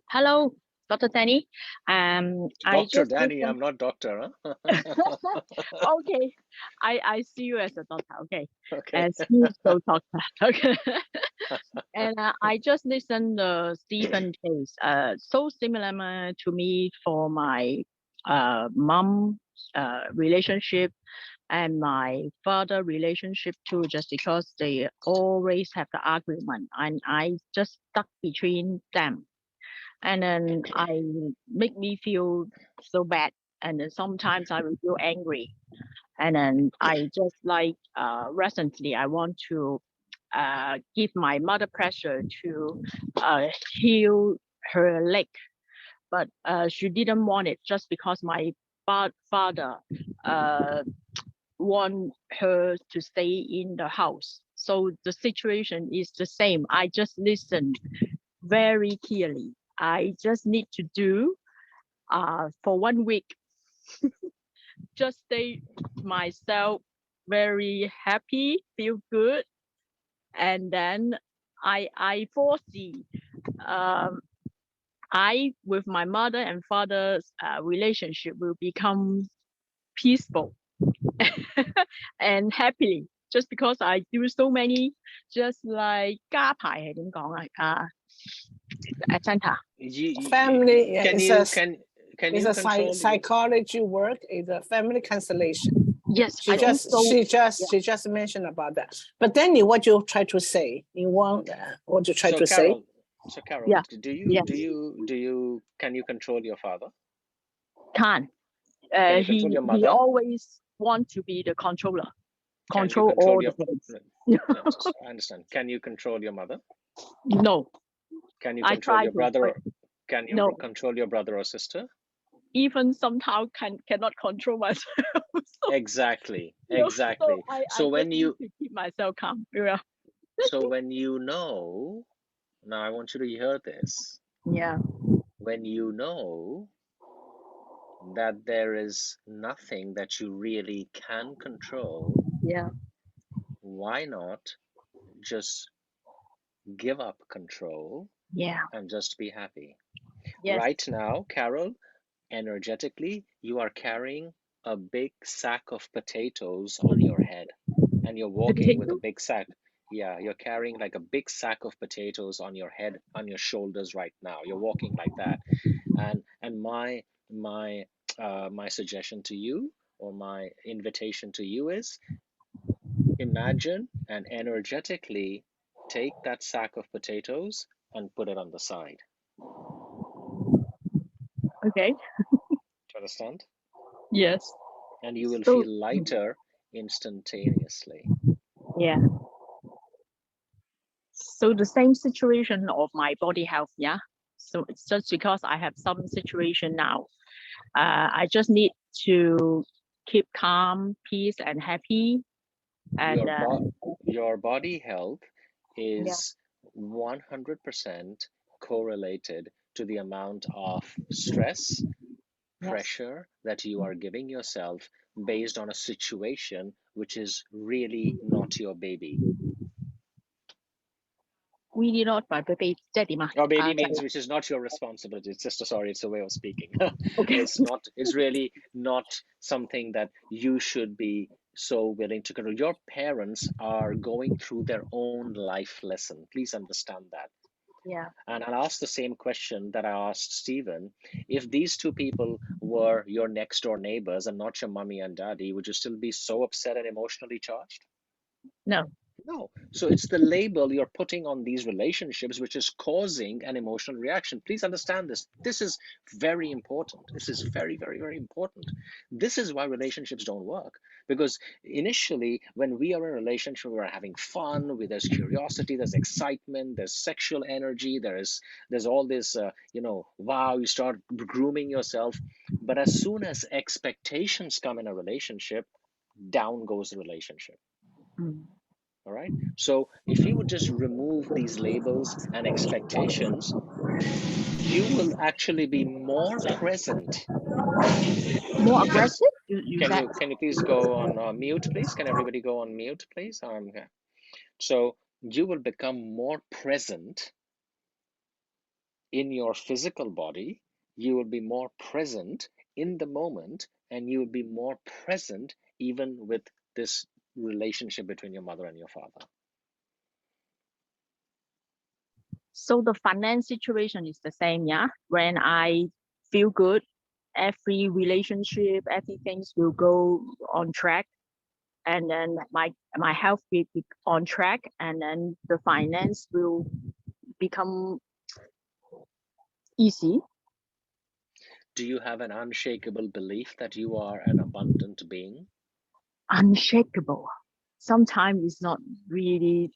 Hello, Dr. Danny. Dr. Danny, I'm not doctor, huh? Okay, I see you as a doctor. Okay, Okay. as spiritual doctor. Okay, and I just listened to Stephen case. So similar to me for my mom relationship and my father relationship too. Just because they always have the argument, and I just stuck between them. And then I make me feel so bad, and then sometimes I will feel angry, and then I just like recently I want to give my mother pressure to heal her leg, but she didn't want it just because my father want her to stay in the house. So the situation is the same. I just listened very clearly. I just need to do for 1 week, just stay myself very happy, feel good. And then I foresee I with my mother and father's relationship will become peaceful and happily, just because I do so many, just like 家排係點講啊？Santa. Family, yeah, Can you it's control psychology work, it's a family constellation. Yes, She just mentioned about that. But Danny, what you try to say? You want what you try to say? So Carol, Yeah. can you control your father? Can't. Can you control your He mother? always want to be the controller. Can you Control control all your? the things. Yes, I understand. Can you control your mother? No, Can you I control try your to, brother? but Or, can you no. control your brother or sister? Even somehow cannot control myself. So, Exactly. you know, Exactly. so I So when just need you, to keep myself calm. Yeah. so when you know, now I want you to hear this. Yeah. When you know that there is nothing that you really can control, Yeah. why not just give up control Yeah. and just be happy? Yes. Right now, Carol, energetically, you are carrying a big sack of potatoes on your head, and you're walking with a Potato. big sack. Yeah, you're carrying like a big sack of potatoes on your head, on your shoulders right now. You're walking like that. And my suggestion to you, or my invitation to you, is imagine and energetically take that sack of potatoes and put it on the side. Okay. Do you understand? Yes. And you will So feel lighter instantaneously. yeah. So the same situation of my body health. Yeah. So it's just because I have some situation now. I just need to keep calm, peace, and happy. And Your body health yeah. is 100% correlated to the amount of stress, Yes. pressure that you are giving yourself based on a situation which is really not your baby. Really not my baby, 即係點啊？ Your baby 就係 means which is not your responsibility. It's just sorry, it's a way of speaking. Okay. It's really not something that you should be so willing to control. Your parents are going through their own life lesson. Please understand that. Yeah. And I'll ask the same question that I asked Stephen. If these two people were your next door neighbors and not your mommy and daddy, would you still be so upset and emotionally charged? No. No. So it's the label you're putting on these relationships which is causing an emotional reaction. Please understand this. This is very important. This is very, very, very important. This is why relationships don't work. Because initially, when we are in a relationship, we're having fun, there's curiosity, there's excitement, there's sexual energy, there's all this, wow, you start grooming yourself. But as soon as expectations come in a relationship, down goes the relationship. Mm. All right. So if you would just remove these labels and expectations, you will actually be more present. More aggressive? You Can said? you please go on mute, please? Can everybody go on mute, please? Yeah. So you will become more present in your physical body. You will be more present in the moment, and you will be more present even with this relationship between your mother and your father. So the finance situation is the same, yeah? When I feel good, every relationship, everything will go on track. And then my health will be on track, and then the finance will become easy. Do you have an unshakable belief that you are an abundant being? Unshakable. Sometimes it's not really.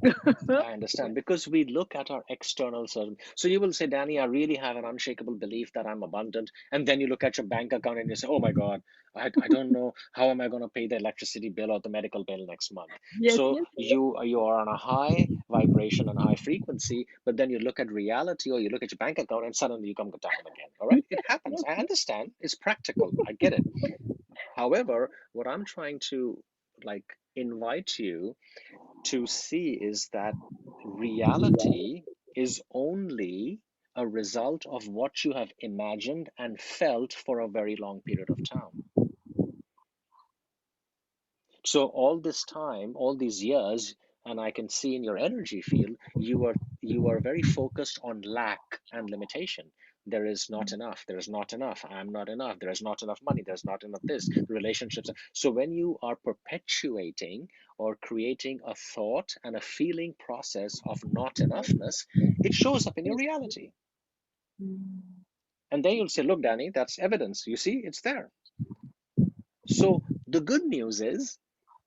I understand, because we look at our external circumstances. So you will say, Danny, I really have an unshakable belief that I'm abundant. And then you look at your bank account and you say, oh my God, I don't know, how am I going to pay the electricity bill or the medical bill next month? Yes, So yes. you are on a high vibration and high frequency, but then you look at reality or you look at your bank account and suddenly you come down again. All right, it happens. I understand. It's practical. I get it. However, what I'm trying to invite you to see is that reality is only a result of what you have imagined and felt for a very long period of time. So all this time, all these years, and I can see in your energy field, you are very focused on lack and limitation. There is not enough. There is not enough. I'm not enough. There is not enough money. There's not enough this. Relationships. So when you are perpetuating or creating a thought and a feeling process of not enoughness, it shows up in your reality. And then you'll say, look, Danny, that's evidence. You see, it's there. So the good news is,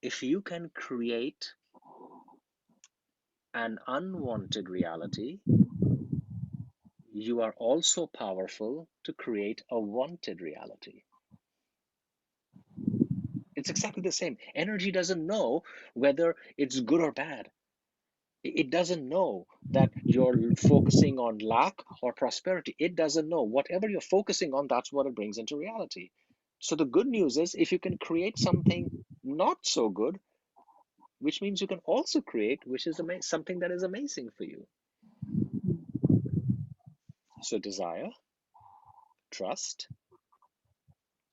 if you can create an unwanted reality, you are also powerful to create a wanted reality. It's exactly the same. Energy doesn't know whether it's good or bad. It doesn't know that you're focusing on lack or prosperity. It doesn't know. Whatever you're focusing on, that's what it brings into reality. So the good news is, if you can create something not so good, which means you can also create which is something that is amazing for you. So desire, trust,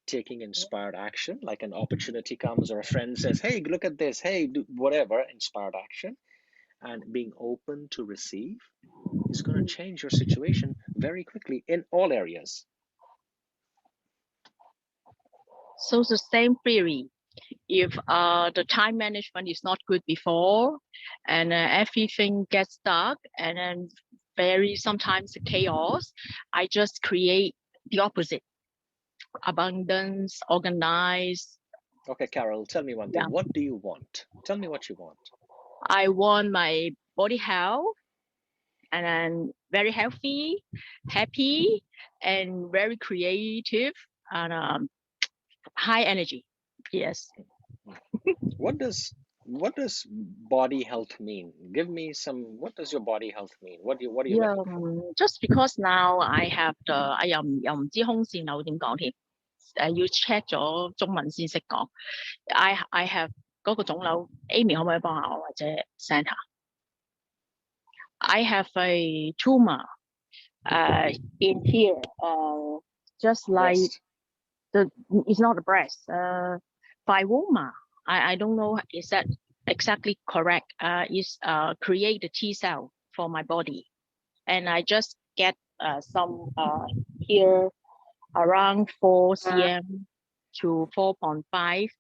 taking inspired action, like an opportunity comes or a friend says, hey, look at this, hey, do whatever, inspired action, and being open to receive is going to change your situation very quickly in all areas. So it's the same theory. If the time management is not good before, and everything gets stuck, and then sometimes chaos, I just create the opposite: abundance, organized. Okay, Carol, tell me one thing. Yeah. What do you want? Tell me what you want. I want my body health, and then very healthy, happy, and very creative, and high energy. Yes. What does body health mean? Give me some. What does your body health mean? What are you Yeah, looking for? just because now I have the 哎呀又唔知空線有點講添，要 check 咗中文先識講。I have 嗰個腫瘤 ，Amy 可唔可以幫下我或者 Santa？ I have a tumor in here, just like Breast. it's not a breast, fibroma. I don't know, is that exactly correct? Is create the T cell for my body, and I just get some here around 4 cm to 4.5,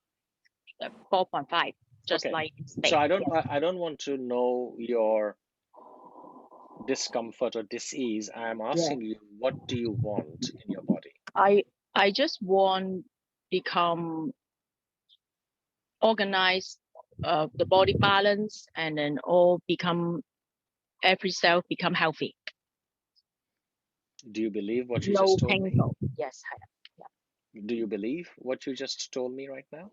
4.5, just Okay. like So I don't yes. I don't want to know your discomfort or disease. I'm asking you, what do you want in your body? I just want become organized, the body balance, and then every cell become healthy. Do you believe what you No just told me? painful. Yes. Do you believe what you just told me right now?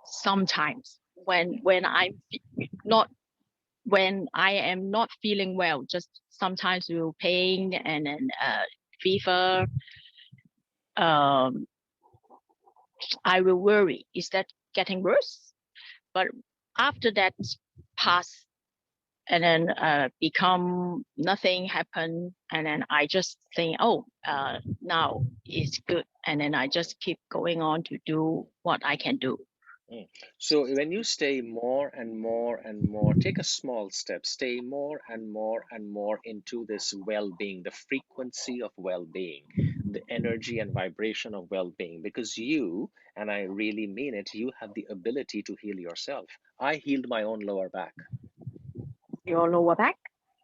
Sometimes when I am not feeling well, just sometimes will pain and then fever. I will worry, is that getting worse? But after that pass, and then become nothing happen, and then I just think, oh, now it's good, and then I just keep going on to do what I can do. So when you stay more and more and more, take a small step, stay more and more and more into this well-being, the frequency of well-being, the energy and vibration of well-being, because you, and I really mean it, you have the ability to heal yourself. I healed my own lower back. Your lower back?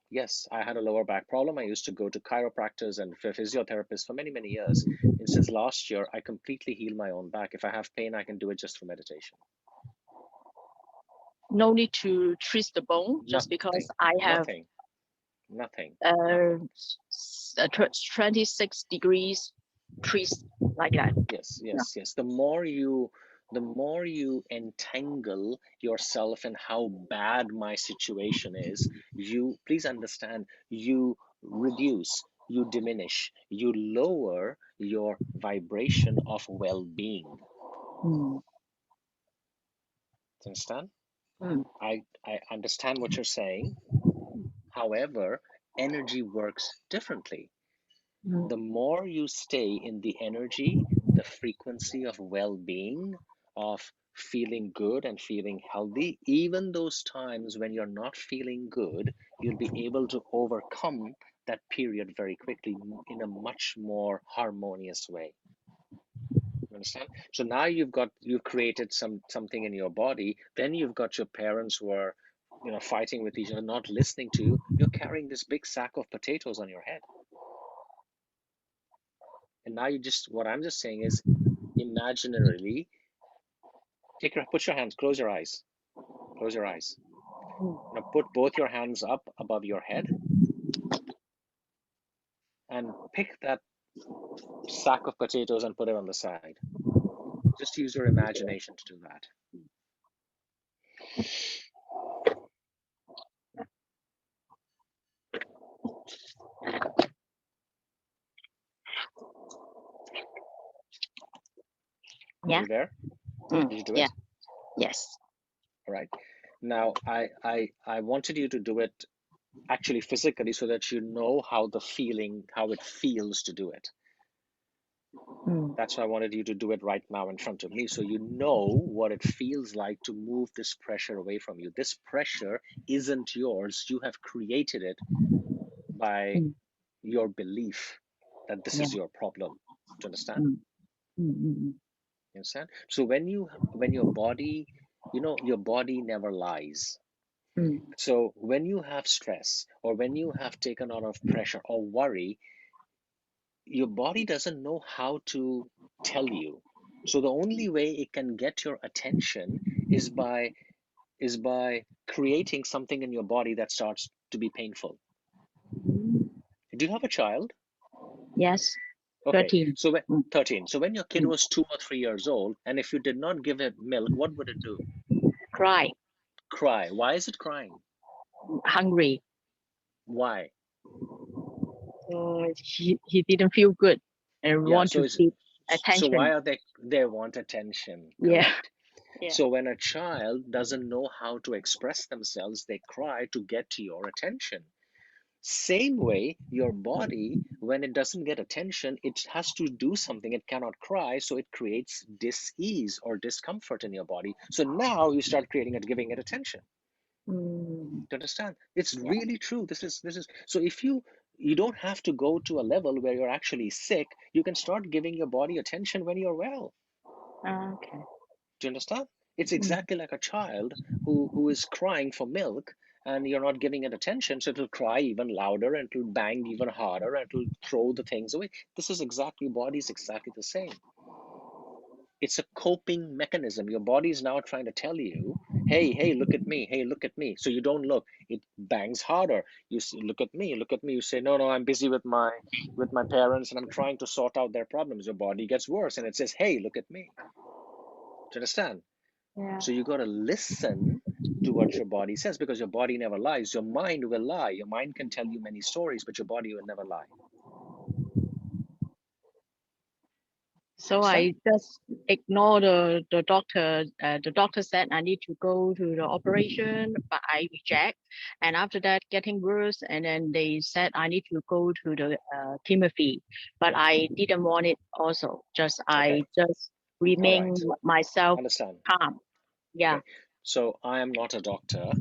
Yes, I had a lower back problem. I used to go to chiropractors and physiotherapists for many, many years. And since last year, I completely healed my own back. If I have pain, I can do it just for meditation. No need to twist the bone, just because I have nothing. 26 degrees twist like that. Yes. The more you entangle yourself in how bad my situation is, you please understand, you reduce, you diminish, you lower your vibration of well-being. Understand? I understand what you're saying. However, energy works differently. The more you stay in the energy, the frequency of well-being, of feeling good and feeling healthy, even those times when you're not feeling good, you'll be able to overcome that period very quickly in a much more harmonious way. Understand? So now you've created something in your body. Then you've got your parents who are, fighting with each other, not listening to you. You're carrying this big sack of potatoes on your head. And now what I'm just saying is, imaginarily, put your hands, close your eyes. Close your eyes. Now put both your hands up above your head and pick that sack of potatoes and put it on the side. Just use your imagination to do that. Yeah. Are you there? Mm, Did you do yeah. it? Yes. All right. Now I wanted you to do it actually physically so that you know how it feels to do it. Mm, That's why I wanted you to do it right now in front of me, so you know what it feels like to move this pressure away from you. This pressure isn't yours. You have created it by Mm. your belief that this Yeah. is your problem. Do you understand? Mm, mm, mm, You understand? So when your body, your body never lies. mm, So when you have stress or when you have taken on of pressure or worry, your body doesn't know how to tell you. So the only way it can get your attention is by creating something in your body that starts to be painful. mm. Do you have a child? Yes. Okay, 13. so when Mm, 13. So when your kid mm. was 2 or 3 years old, and if you did not give it milk, what would it do? Cry. Cry. Why is it crying? Hungry. Why? He didn't feel good and Yeah, want to seek so why attention. are they want attention, Yeah. correct? Yeah. So when a child doesn't know how to express themselves, they cry to get your attention. Same way, your body, when it doesn't get attention, it has to do something. It cannot cry, so it creates dis-ease or discomfort in your body. So now you start giving it attention. Mm, Do you understand? It's yeah. really true. This is so if you don't have to go to a level where you're actually sick, you can start giving your body attention when you're well. Okay. Do you understand? It's Mm, exactly like a child who is crying for milk and you're not giving it attention, so it'll cry even louder and it'll bang even harder and it'll throw the things away. This is exactly, body is exactly the same. It's a coping mechanism. Your body is now trying to tell you, hey, look at me, hey, look at me. So you don't look, it bangs harder. You say, look at me, look at me. You say, no, I'm busy with my parents and I'm trying to sort out their problems. Your body gets worse and it says, hey, look at me. Do you understand? yeah. So you got to listen to what your body says, because your body never lies. Your mind will lie. Your mind can tell you many stories, but your body will never lie. So Understand? I just ignore the doctor. The doctor said I need to go to the operation, but I reject. And after that, getting worse. And then they said I need to go to the chemotherapy, but I didn't want it. Also, I just All remain right. myself Understand. calm. Yeah. Okay. So I am not a doctor.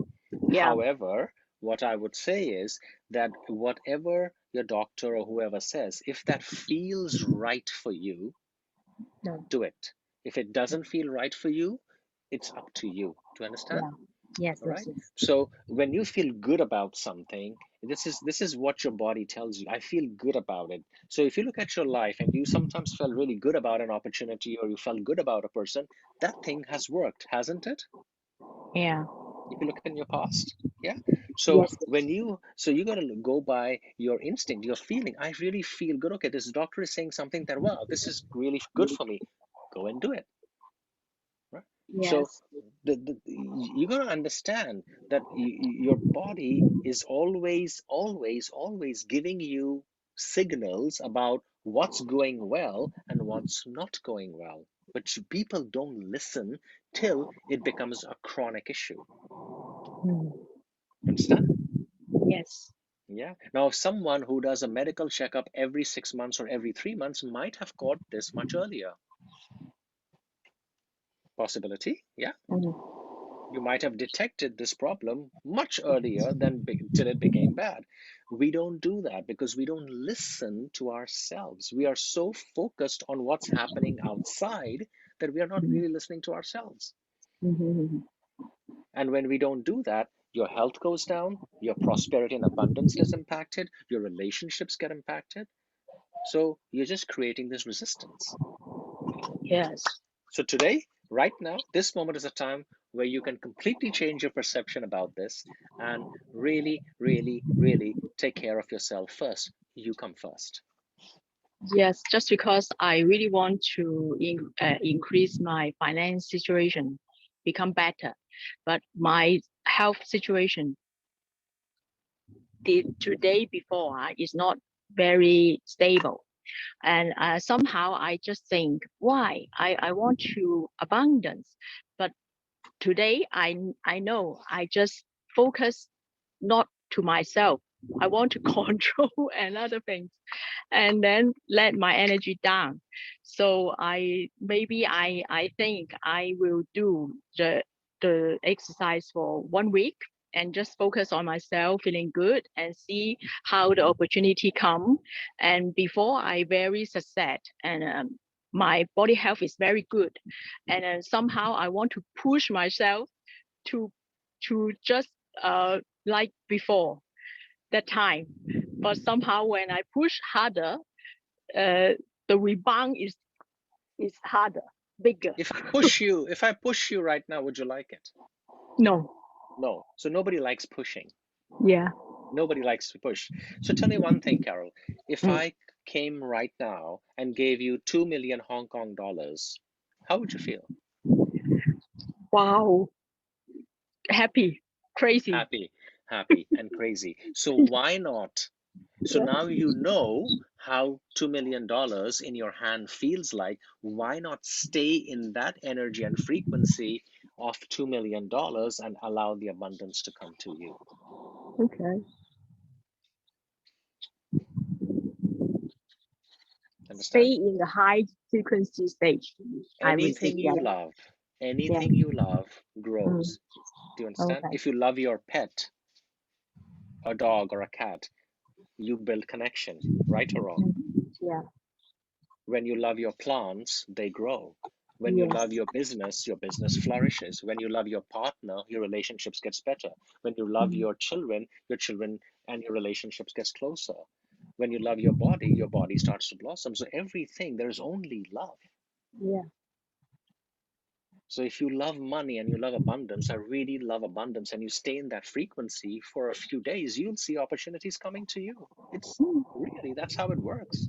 Yeah. However, what I would say is that whatever your doctor or whoever says, if that feels right for you, No. do it. If it doesn't feel right for you, it's up to you. Do you understand? Yeah. Yes. All Yes. right. Yes. So when you feel good about something, this is what your body tells you. I feel good about it. So if you look at your life and you sometimes felt really good about an opportunity or you felt good about a person, that thing has worked, hasn't it? Yeah. If you look in your past. Yeah. So Yes. you got to go by your instinct, your feeling. I really feel good. Okay, this doctor is saying something that, wow, this is really good for me. Go and do it. Right? So Yes. you got to understand that your body is always giving you signals about what's going well and what's not going well. But people don't listen till it becomes a chronic issue. Mm. Understand? Yes. Yeah. Now, someone who does a medical checkup every 6 months or every 3 months might have caught this much earlier. Possibility, yeah. Mm. You might have detected this problem much earlier than till it became bad. We don't do that because we don't listen to ourselves. We are so focused on what's happening outside that we are not really listening to ourselves. Mm-hmm. And when we don't do that, your health goes down, your prosperity and abundance gets impacted, your relationships get impacted. So you're just creating this resistance. Yes. So today, right now, this moment is a time where you can completely change your perception about this and really, really, really take care of yourself first. You come first. Yes, just because I really want to increase my finance situation, become better, but my health situation the day before is not very stable. And somehow I just think, why? I want to abundance, but today I know I just focus not to myself. I want to control another things, and then let my energy down. So I think I will do the exercise for 1 week and just focus on myself feeling good and see how the opportunity come. And before I very success and my body health is very good, and somehow I want to push myself to just like before that time. But somehow when I push harder, the rebound is harder, bigger. If I push you right now, would you like it? No. No. So nobody likes pushing. Yeah. Nobody likes to push. So tell me one thing, Carol. If I came right now and gave you 2 million Hong Kong dollars, how would you feel? Wow. Happy, crazy. Happy and crazy. So why not? So now you know how $2 million in your hand feels like. Why not stay in that energy and frequency of $2 million and allow the abundance to come to you? Okay. Understand? Stay in the high frequency stage. Anything you love, you love grows. Do you understand? Okay. If you love your pet, a dog or a cat, you build connection, right or wrong? Yeah. When you love your plants, they grow. When you love your business flourishes. When you love your partner, your relationships gets better. When you love your children and your relationships gets closer. When you love your body starts to blossom. So everything, there's only love. Yeah. So if you love money and you love abundance, I really love abundance, and you stay in that frequency for a few days, you'll see opportunities coming to you. It's really, that's how it works.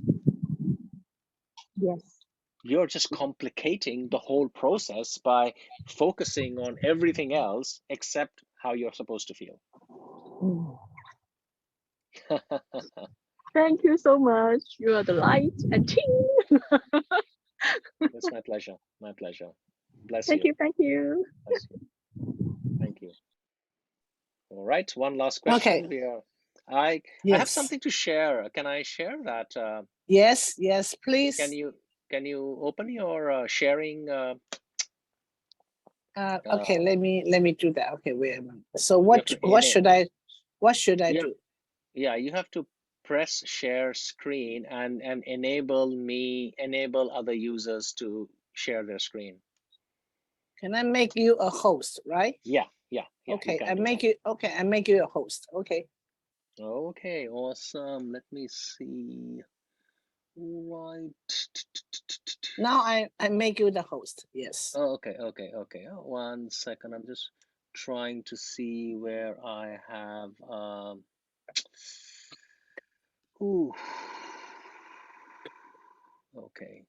Yes. You're just complicating the whole process by focusing on everything else except how you're supposed to feel. Thank you so much. You are the light and ting. It's my pleasure. My pleasure. Bless Thank you. you. Thank you. Bless you. Thank you. All right. One last question. Okay. I Yes. have something to share. Can I share that? Yes, please. Can you open your sharing? Okay, let me do that. Okay, wait a minute. So what should I do? Yeah, you have to press share screen and enable other users to share their screen. Can I make you a host, right? Yeah. Okay, I make you a host. Okay. Okay, awesome. Let me see. Right. Now I make you the host. Yes. Oh, okay. Oh, 1 second. I'm just trying to see where I have ooh. Okay.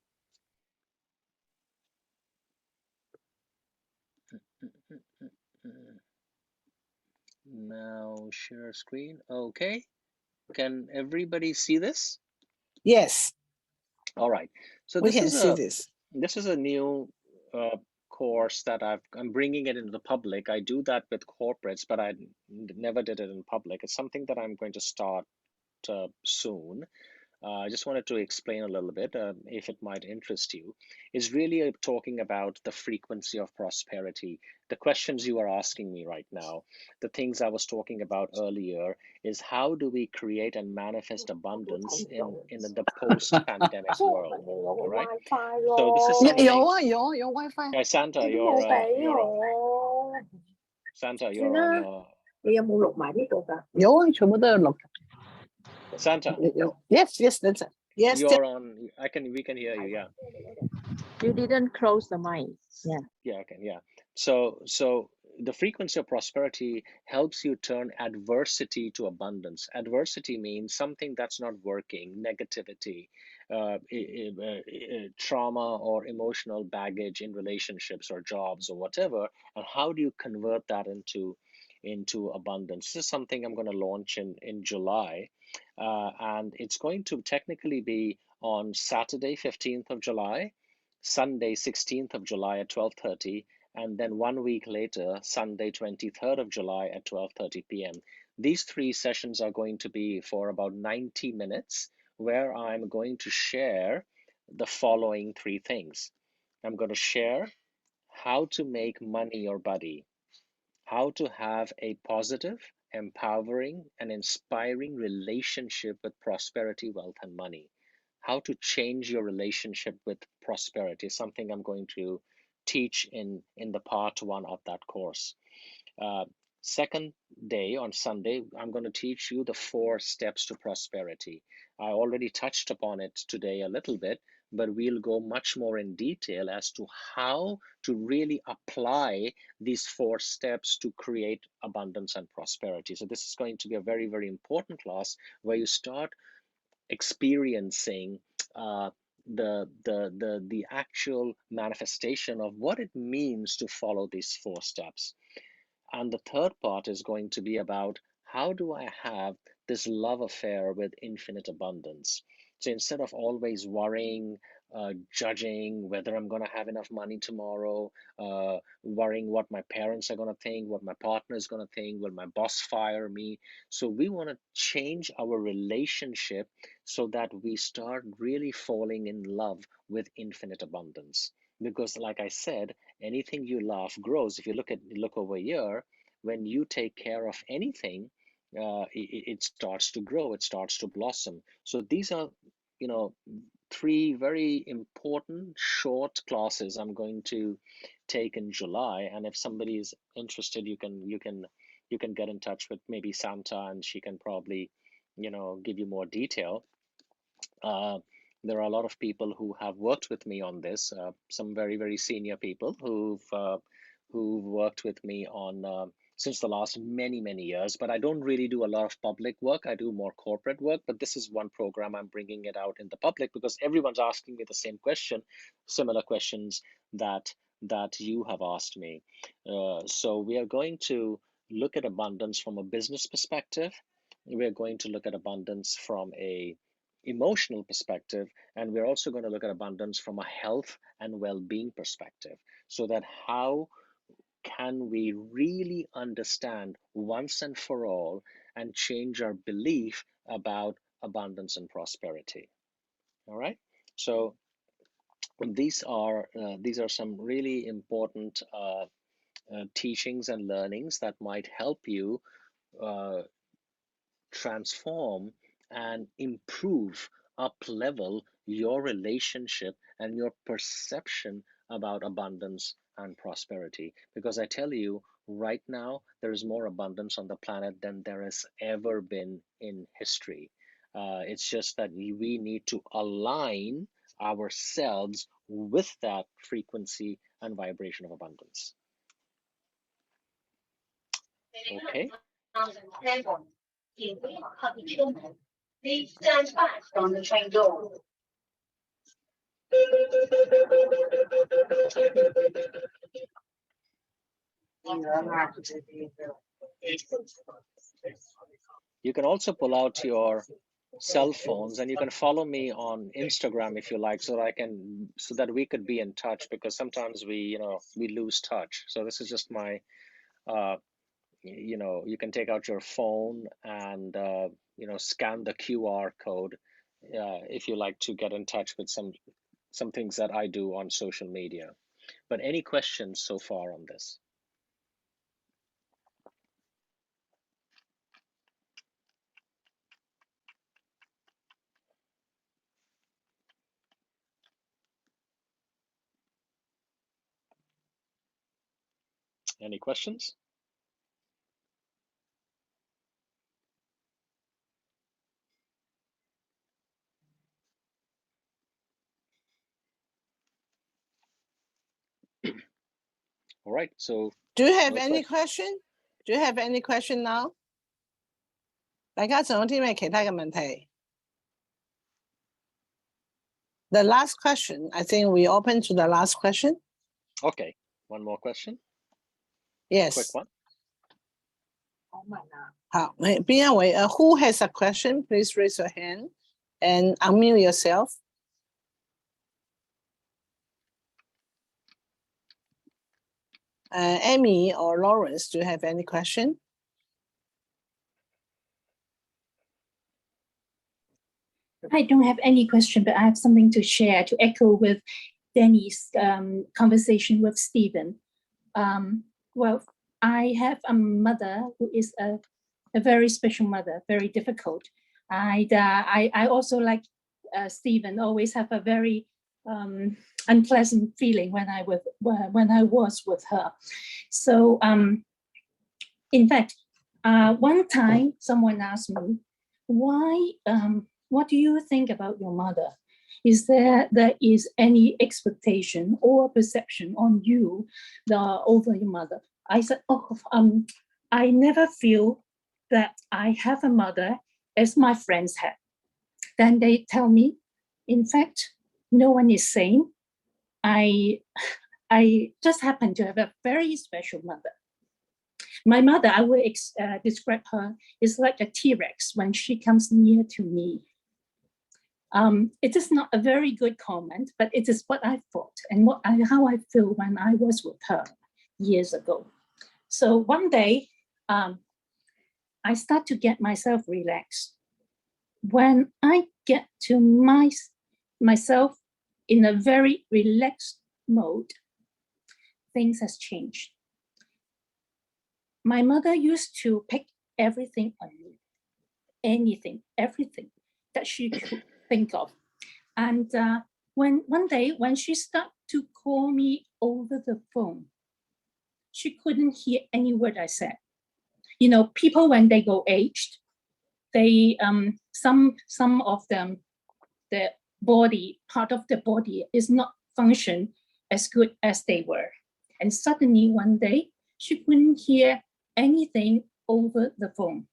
Now share screen. Okay. Can everybody see this? Yes. All right. So we can see this. This is a new course that I'm bringing it into the public. I do that with corporates, but I never did it in public. It's something that I'm going to start soon. I just wanted to explain a little bit, if it might interest you, is really talking about the frequency of prosperity. The questions you are asking me right now, the things I was talking about earlier, is how do we create and manifest abundance in the post-pandemic world, all right? So this is something. Your Wi-Fi. Santa, you're on. Santa, you're on. 你有冇錄埋呢個㗎？有啊，全部都有錄。 Santa. Yes, that's it. Yes, You're on. We can hear you. Yeah. You didn't close the mic. Yeah. Yeah. Okay. Yeah. So the frequency of prosperity helps you turn adversity to abundance. Adversity means something that's not working, negativity, trauma or emotional baggage in relationships or jobs or whatever. And how do you convert that into abundance? This is something I'm going to launch in July, and it's going to technically be on Saturday, 15th of July, Sunday, 16th of July at 12:30, and then 1 week later, Sunday, 23rd of July at 12:30 p.m. These 3 sessions are going to be for about 90 minutes, where I'm going to share the following 3 things. I'm going to share how to make money your buddy, how to have a positive, empowering, and inspiring relationship with prosperity, wealth, and money. How to change your relationship with prosperity is something I'm going to teach in the part 1 of that course. Second day, on Sunday, I'm going to teach you the 4 steps to prosperity. I already touched upon it today a little bit, but we'll go much more in detail as to how to really apply these 4 steps to create abundance and prosperity. So this is going to be a very, very important class where you start experiencing the actual manifestation of what it means to follow these 4 steps. And the third part is going to be about how do I have this love affair with infinite abundance? So instead of always worrying, judging whether I'm going to have enough money tomorrow, worrying what my parents are going to think, what my partner is going to think, will my boss fire me? So we want to change our relationship so that we start really falling in love with infinite abundance. Because, like I said, anything you love grows. If you look over here, when you take care of anything, it starts to grow, it starts to blossom. So these are, 3 very important short classes I'm going to take in July. And if somebody is interested, you can get in touch with maybe Santa, and she can probably, give you more detail. There are a lot of people who have worked with me on this, some very, very senior people who've worked with me on since the last many, many years. But I don't really do a lot of public work. I do more corporate work. But this is one program I'm bringing it out in the public because everyone's asking me the same question, similar questions that you have asked me. So we are going to look at abundance from a business perspective. We are going to look at abundance from a emotional perspective, and we're also going to look at abundance from a health and well-being perspective, so that how can we really understand once and for all and change our belief about abundance and prosperity. All right, so these are some really important teachings and learnings that might help you transform and improve, up level your relationship and your perception about abundance and prosperity. Because I tell you, right now, there is more abundance on the planet than there has ever been in history. It's just that we need to align ourselves with that frequency and vibration of abundance. Okay. Please stand back from the train door. You can also pull out your cell phones and you can follow me on Instagram if you like, so that we could be in touch, because sometimes we lose touch. So this is just my you can take out your phone and scan the QR code if you like to get in touch with some things that I do on social media. But any questions so far on this? Any questions? All right. So Do you have no any question? Do you have any question now? 大家仲有啲咩其他嘅問題？ The last question, I think we open to the last question. okay, one more question. Yes. Quick one. 好，邊一位？Who has a question? Please raise your hand and unmute yourself. Amy or Lawrence, do you have any question? I don't have any question, but I have something to share to echo with Danny's conversation with Stephen. Well, I have a mother who is a very special mother, very difficult. I also, like Stephen, always have a very unpleasant feeling when I was with her. So in fact, one time someone asked me, why, what do you think about your mother? Is there is any expectation or perception on you over your mother? I said, I never feel that I have a mother as my friends have. Then they tell me, in fact, no one is sane. I just happen to have a very special mother. My mother, I will describe her, is like a T-Rex when she comes near to me. It is not a very good comment, but it is what I thought and how I feel when I was with her years ago. So one day, I start to get myself relaxed. When I get to myself in a very relaxed mode, things has changed. My mother used to pick everything on me, anything, everything that she could think of. And one day when she started to call me over the phone, she couldn't hear any word I said. You know, people when they go aged, they some of them, the body, part of the body is not function as good as they were. And suddenly one day she couldn't hear anything over the phone,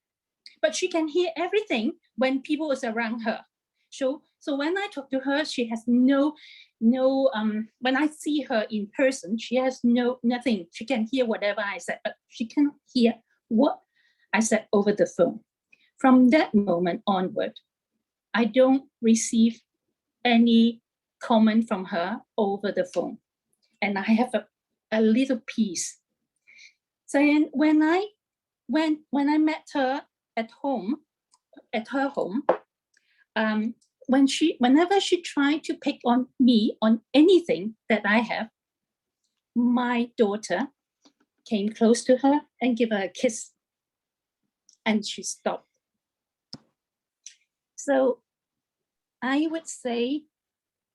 but she can hear everything when people is around her. So when I talk to her, she has when I see her in person, she has nothing. She can hear whatever I said, but she cannot hear what I said over the phone. From that moment onward, I don't receive any comment from her over the phone. And I have a little peace. So when I met her at home, at her home, whenever she tried to pick on me on anything that I have, my daughter came close to her and gave her a kiss, and she stopped. So I would say,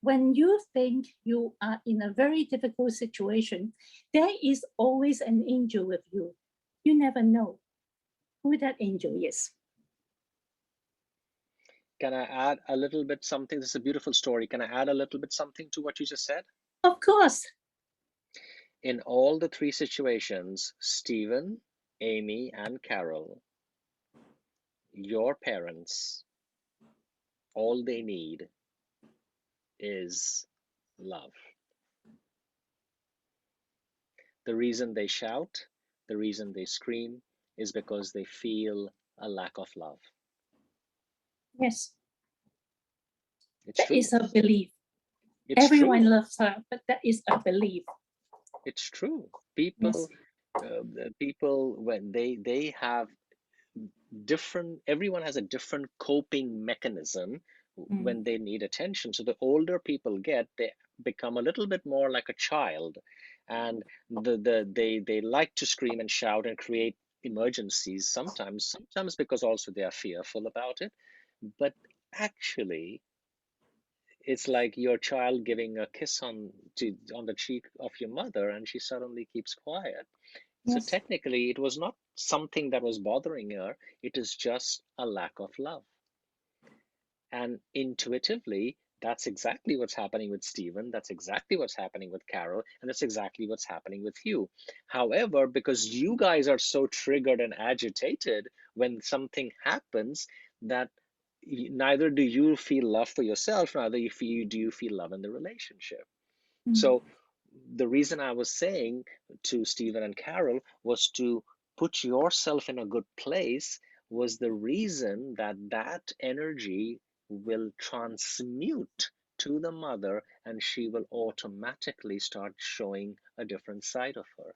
when you think you are in a very difficult situation, there is always an angel with you. You never know who that angel is. Can I add a little bit something? This is a beautiful story. Can I add a little bit something to what you just said? Of course. In all the three situations, Stephen, Amy, and Carol, your parents, all they need is love. The reason they shout, the reason they scream is because they feel a lack of love. Yes. It's That true. is a belief. It's Everyone true. loves her, but that is a belief. It's true. People, Yes. people when they have different, everyone has a different coping mechanism when they need attention. So the older people get, they become a little bit more like a child, and they like to scream and shout and create emergencies sometimes because also they are fearful about it. But actually, it's like your child giving a kiss on the cheek of your mother, and she suddenly keeps quiet. So Yes. technically, it was not something that was bothering her. It is just a lack of love. And intuitively, That's exactly what's happening with Stephen. That's exactly what's happening with Carol. And that's exactly what's happening with you. However, because you guys are so triggered and agitated when something happens, that neither do you feel love for yourself, neither do you feel love in the relationship. Mm. So the reason I was saying to Stephen and Carol was to put yourself in a good place, was the reason that that energy will transmute to the mother, and she will automatically start showing a different side of her.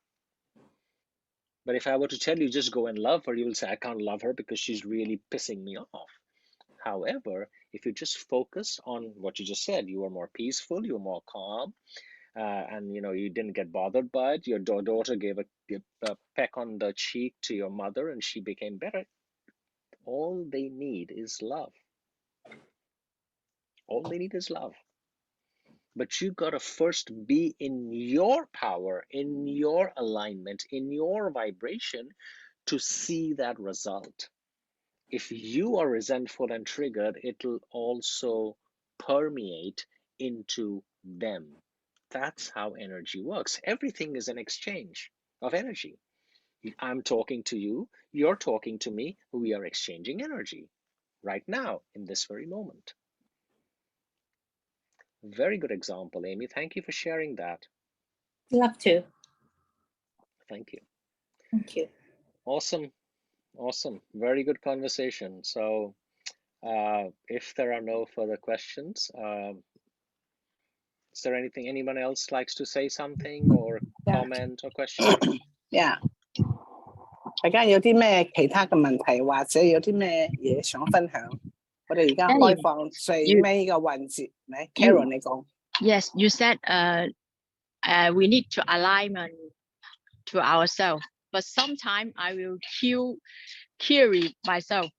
But if I were to tell you just go and love her, you will say, I can't love her because she's really pissing me off. However, if you just focus on what you just said, you are more peaceful, you're more calm, and you didn't get bothered by it. Your daughter gave a peck on the cheek to your mother, and she became better. All they need is love. All they need is love. But you gotta first be in your power, in your alignment, in your vibration to see that result. If you are resentful and triggered, it'll also permeate into them. That's how energy works. Everything is an exchange of energy. I'm talking to you, you're talking to me, we are exchanging energy right now in this very moment. Very good example, Amy. Thank you for sharing that. Love to. Thank you. Thank you. Awesome. Awesome. Very good conversation. So if there are no further questions, is there anything anyone else likes to say something or comment or question? Yeah. 大家有啲咩其他嘅問題，或者有啲咩嘢想分享？我哋而家開放最尾嘅環節，嚟 Carol 你講。Yes, you said we need to alignment to ourselves, but sometimes I will carry myself.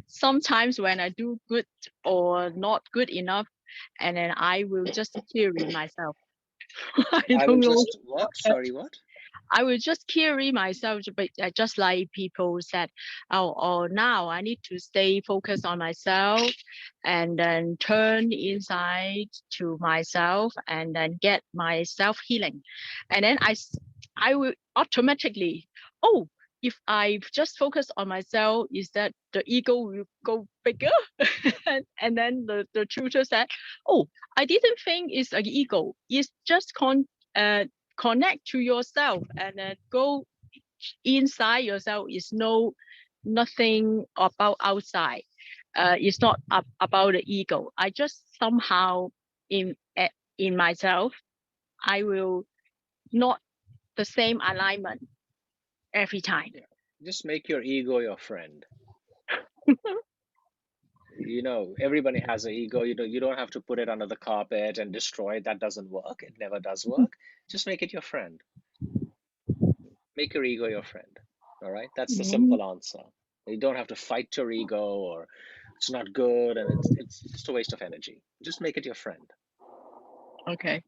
Sometimes when I do good or not good enough, and then I will just carry myself. I don't know. What? Sorry, what? I will just carry myself, but just like people said, oh, now I need to stay focused on myself and then turn inside to myself and then get myself healing. And then I will automatically, oh, if I just focus on myself, is that the ego will go bigger? And then the tutor said, oh, I didn't think it's an ego. It's just connect to yourself and then go inside yourself. Is nothing about outside. It's not about the ego. I just somehow in myself, I will not the same alignment every time. Yeah. Just make your ego your friend. Everybody has an ego. You don't have to put it under the carpet and destroy it. That doesn't work. It never does work. Just make it your friend. Make your ego your friend. All right. That's the simple answer. You don't have to fight your ego, or it's not good and it's just a waste of energy. Just make it your friend. Okay.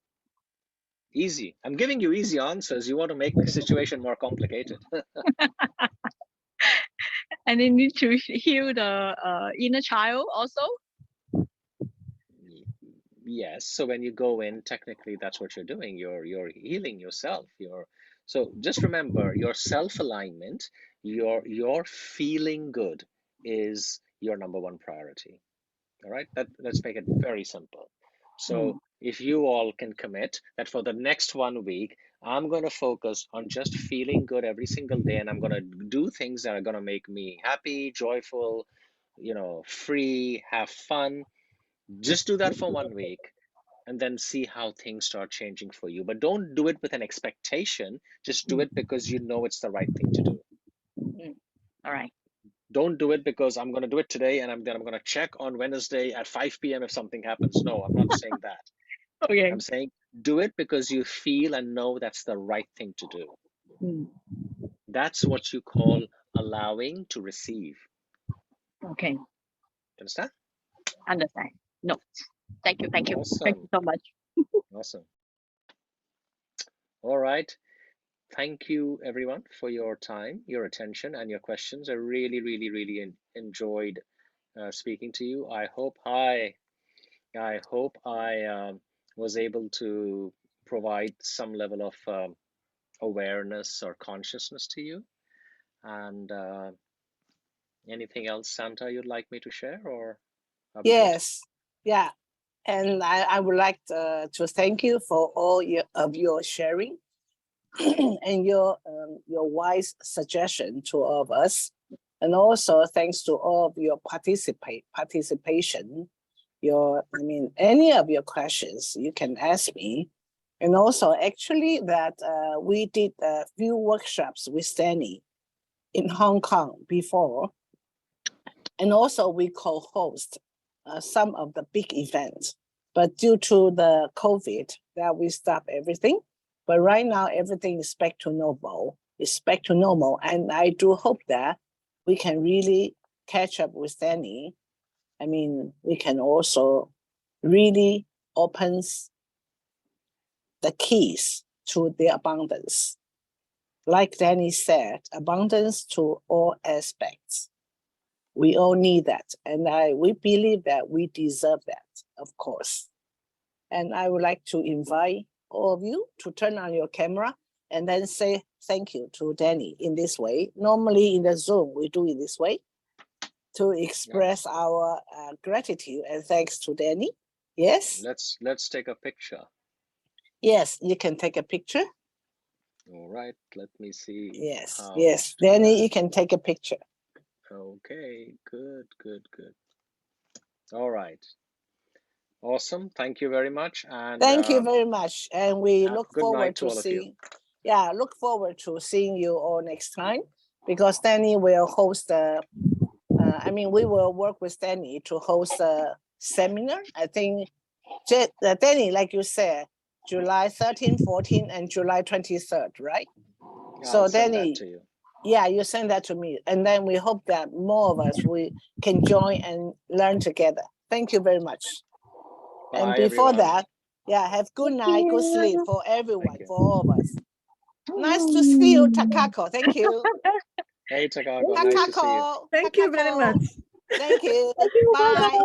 Easy. I'm giving you easy answers. You want to make the situation more complicated. And they need to heal the inner child also? Yes. So when you go in, technically that's what you're doing. You're healing yourself. So just remember, your self-alignment, your feeling good is your number one priority. All right. Let's make it very simple. So if you all can commit that for the next 1 week, I'm going to focus on just feeling good every single day, and I'm going to do things that are going to make me happy, joyful, free, have fun. Just do that for 1 week and then see how things start changing for you. But don't do it with an expectation. Just do it because you know it's the right thing to do. All right. Don't do it because I'm going to do it today and then I'm going to check on Wednesday at 5 p.m. if something happens. No, I'm not saying that. Okay. I'm saying do it because you feel and know that's the right thing to do. That's what you call allowing to receive. Okay. Understand? Understand. No. Thank you. Thank you. Awesome. Thank you so much. Awesome. All right. Thank you, everyone, for your time, your attention, and your questions. I really, really, really enjoyed speaking to you. I hope. Hi. I hope I was able to provide some level of awareness or consciousness to you. And anything else, Santa, you'd like me to share, or are we good? Yes, yeah. And I would like to thank you for all your sharing and your wise suggestion to all of us. And also thanks to all of your participation. Any of your questions you can ask me. And also actually that we did a few workshops with Stanley in Hong Kong before. And also we co-host some of the big events, but due to the COVID, that we stopped everything. But right now, everything is back to normal. It's back to normal, and I do hope that we can really catch up with Danny. I mean, we can also really open the keys to the abundance. Like Danny said, abundance to all aspects. We all need that. And we believe that we deserve that, of course. And I would like to invite all of you to turn on your camera and then say thank you to Danny in this way. Normally in the Zoom, we do it this way to express our gratitude and thanks to Danny. Yes? Let's take a picture. Yes, you can take a picture. All right, let me see. Yes, yes. Danny, you can take a picture. Okay, good. All right. Awesome. Thank you very much. And thank you very much. And we look forward to all seeing. Yeah, look forward to seeing you all next time, because Danny will host we will work with Danny to host a seminar. I think Danny, like you said, July 13, 14, and July 23rd, right? Yeah, so I'll send Danny, that to you. Yeah, you send that to me. And then we hope that more of us can join and learn together. Thank you very much. Bye, and before everyone. that, have good night, good sleep for everyone, for all of us. Nice Oh. to see you, Takako. Thank you. Hey, Takako, nice to see you. Thank you very much. Thank you. Thank you. Bye.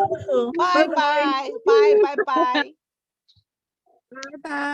Bye. Bye. Bye. Bye. Bye. Bye. Bye.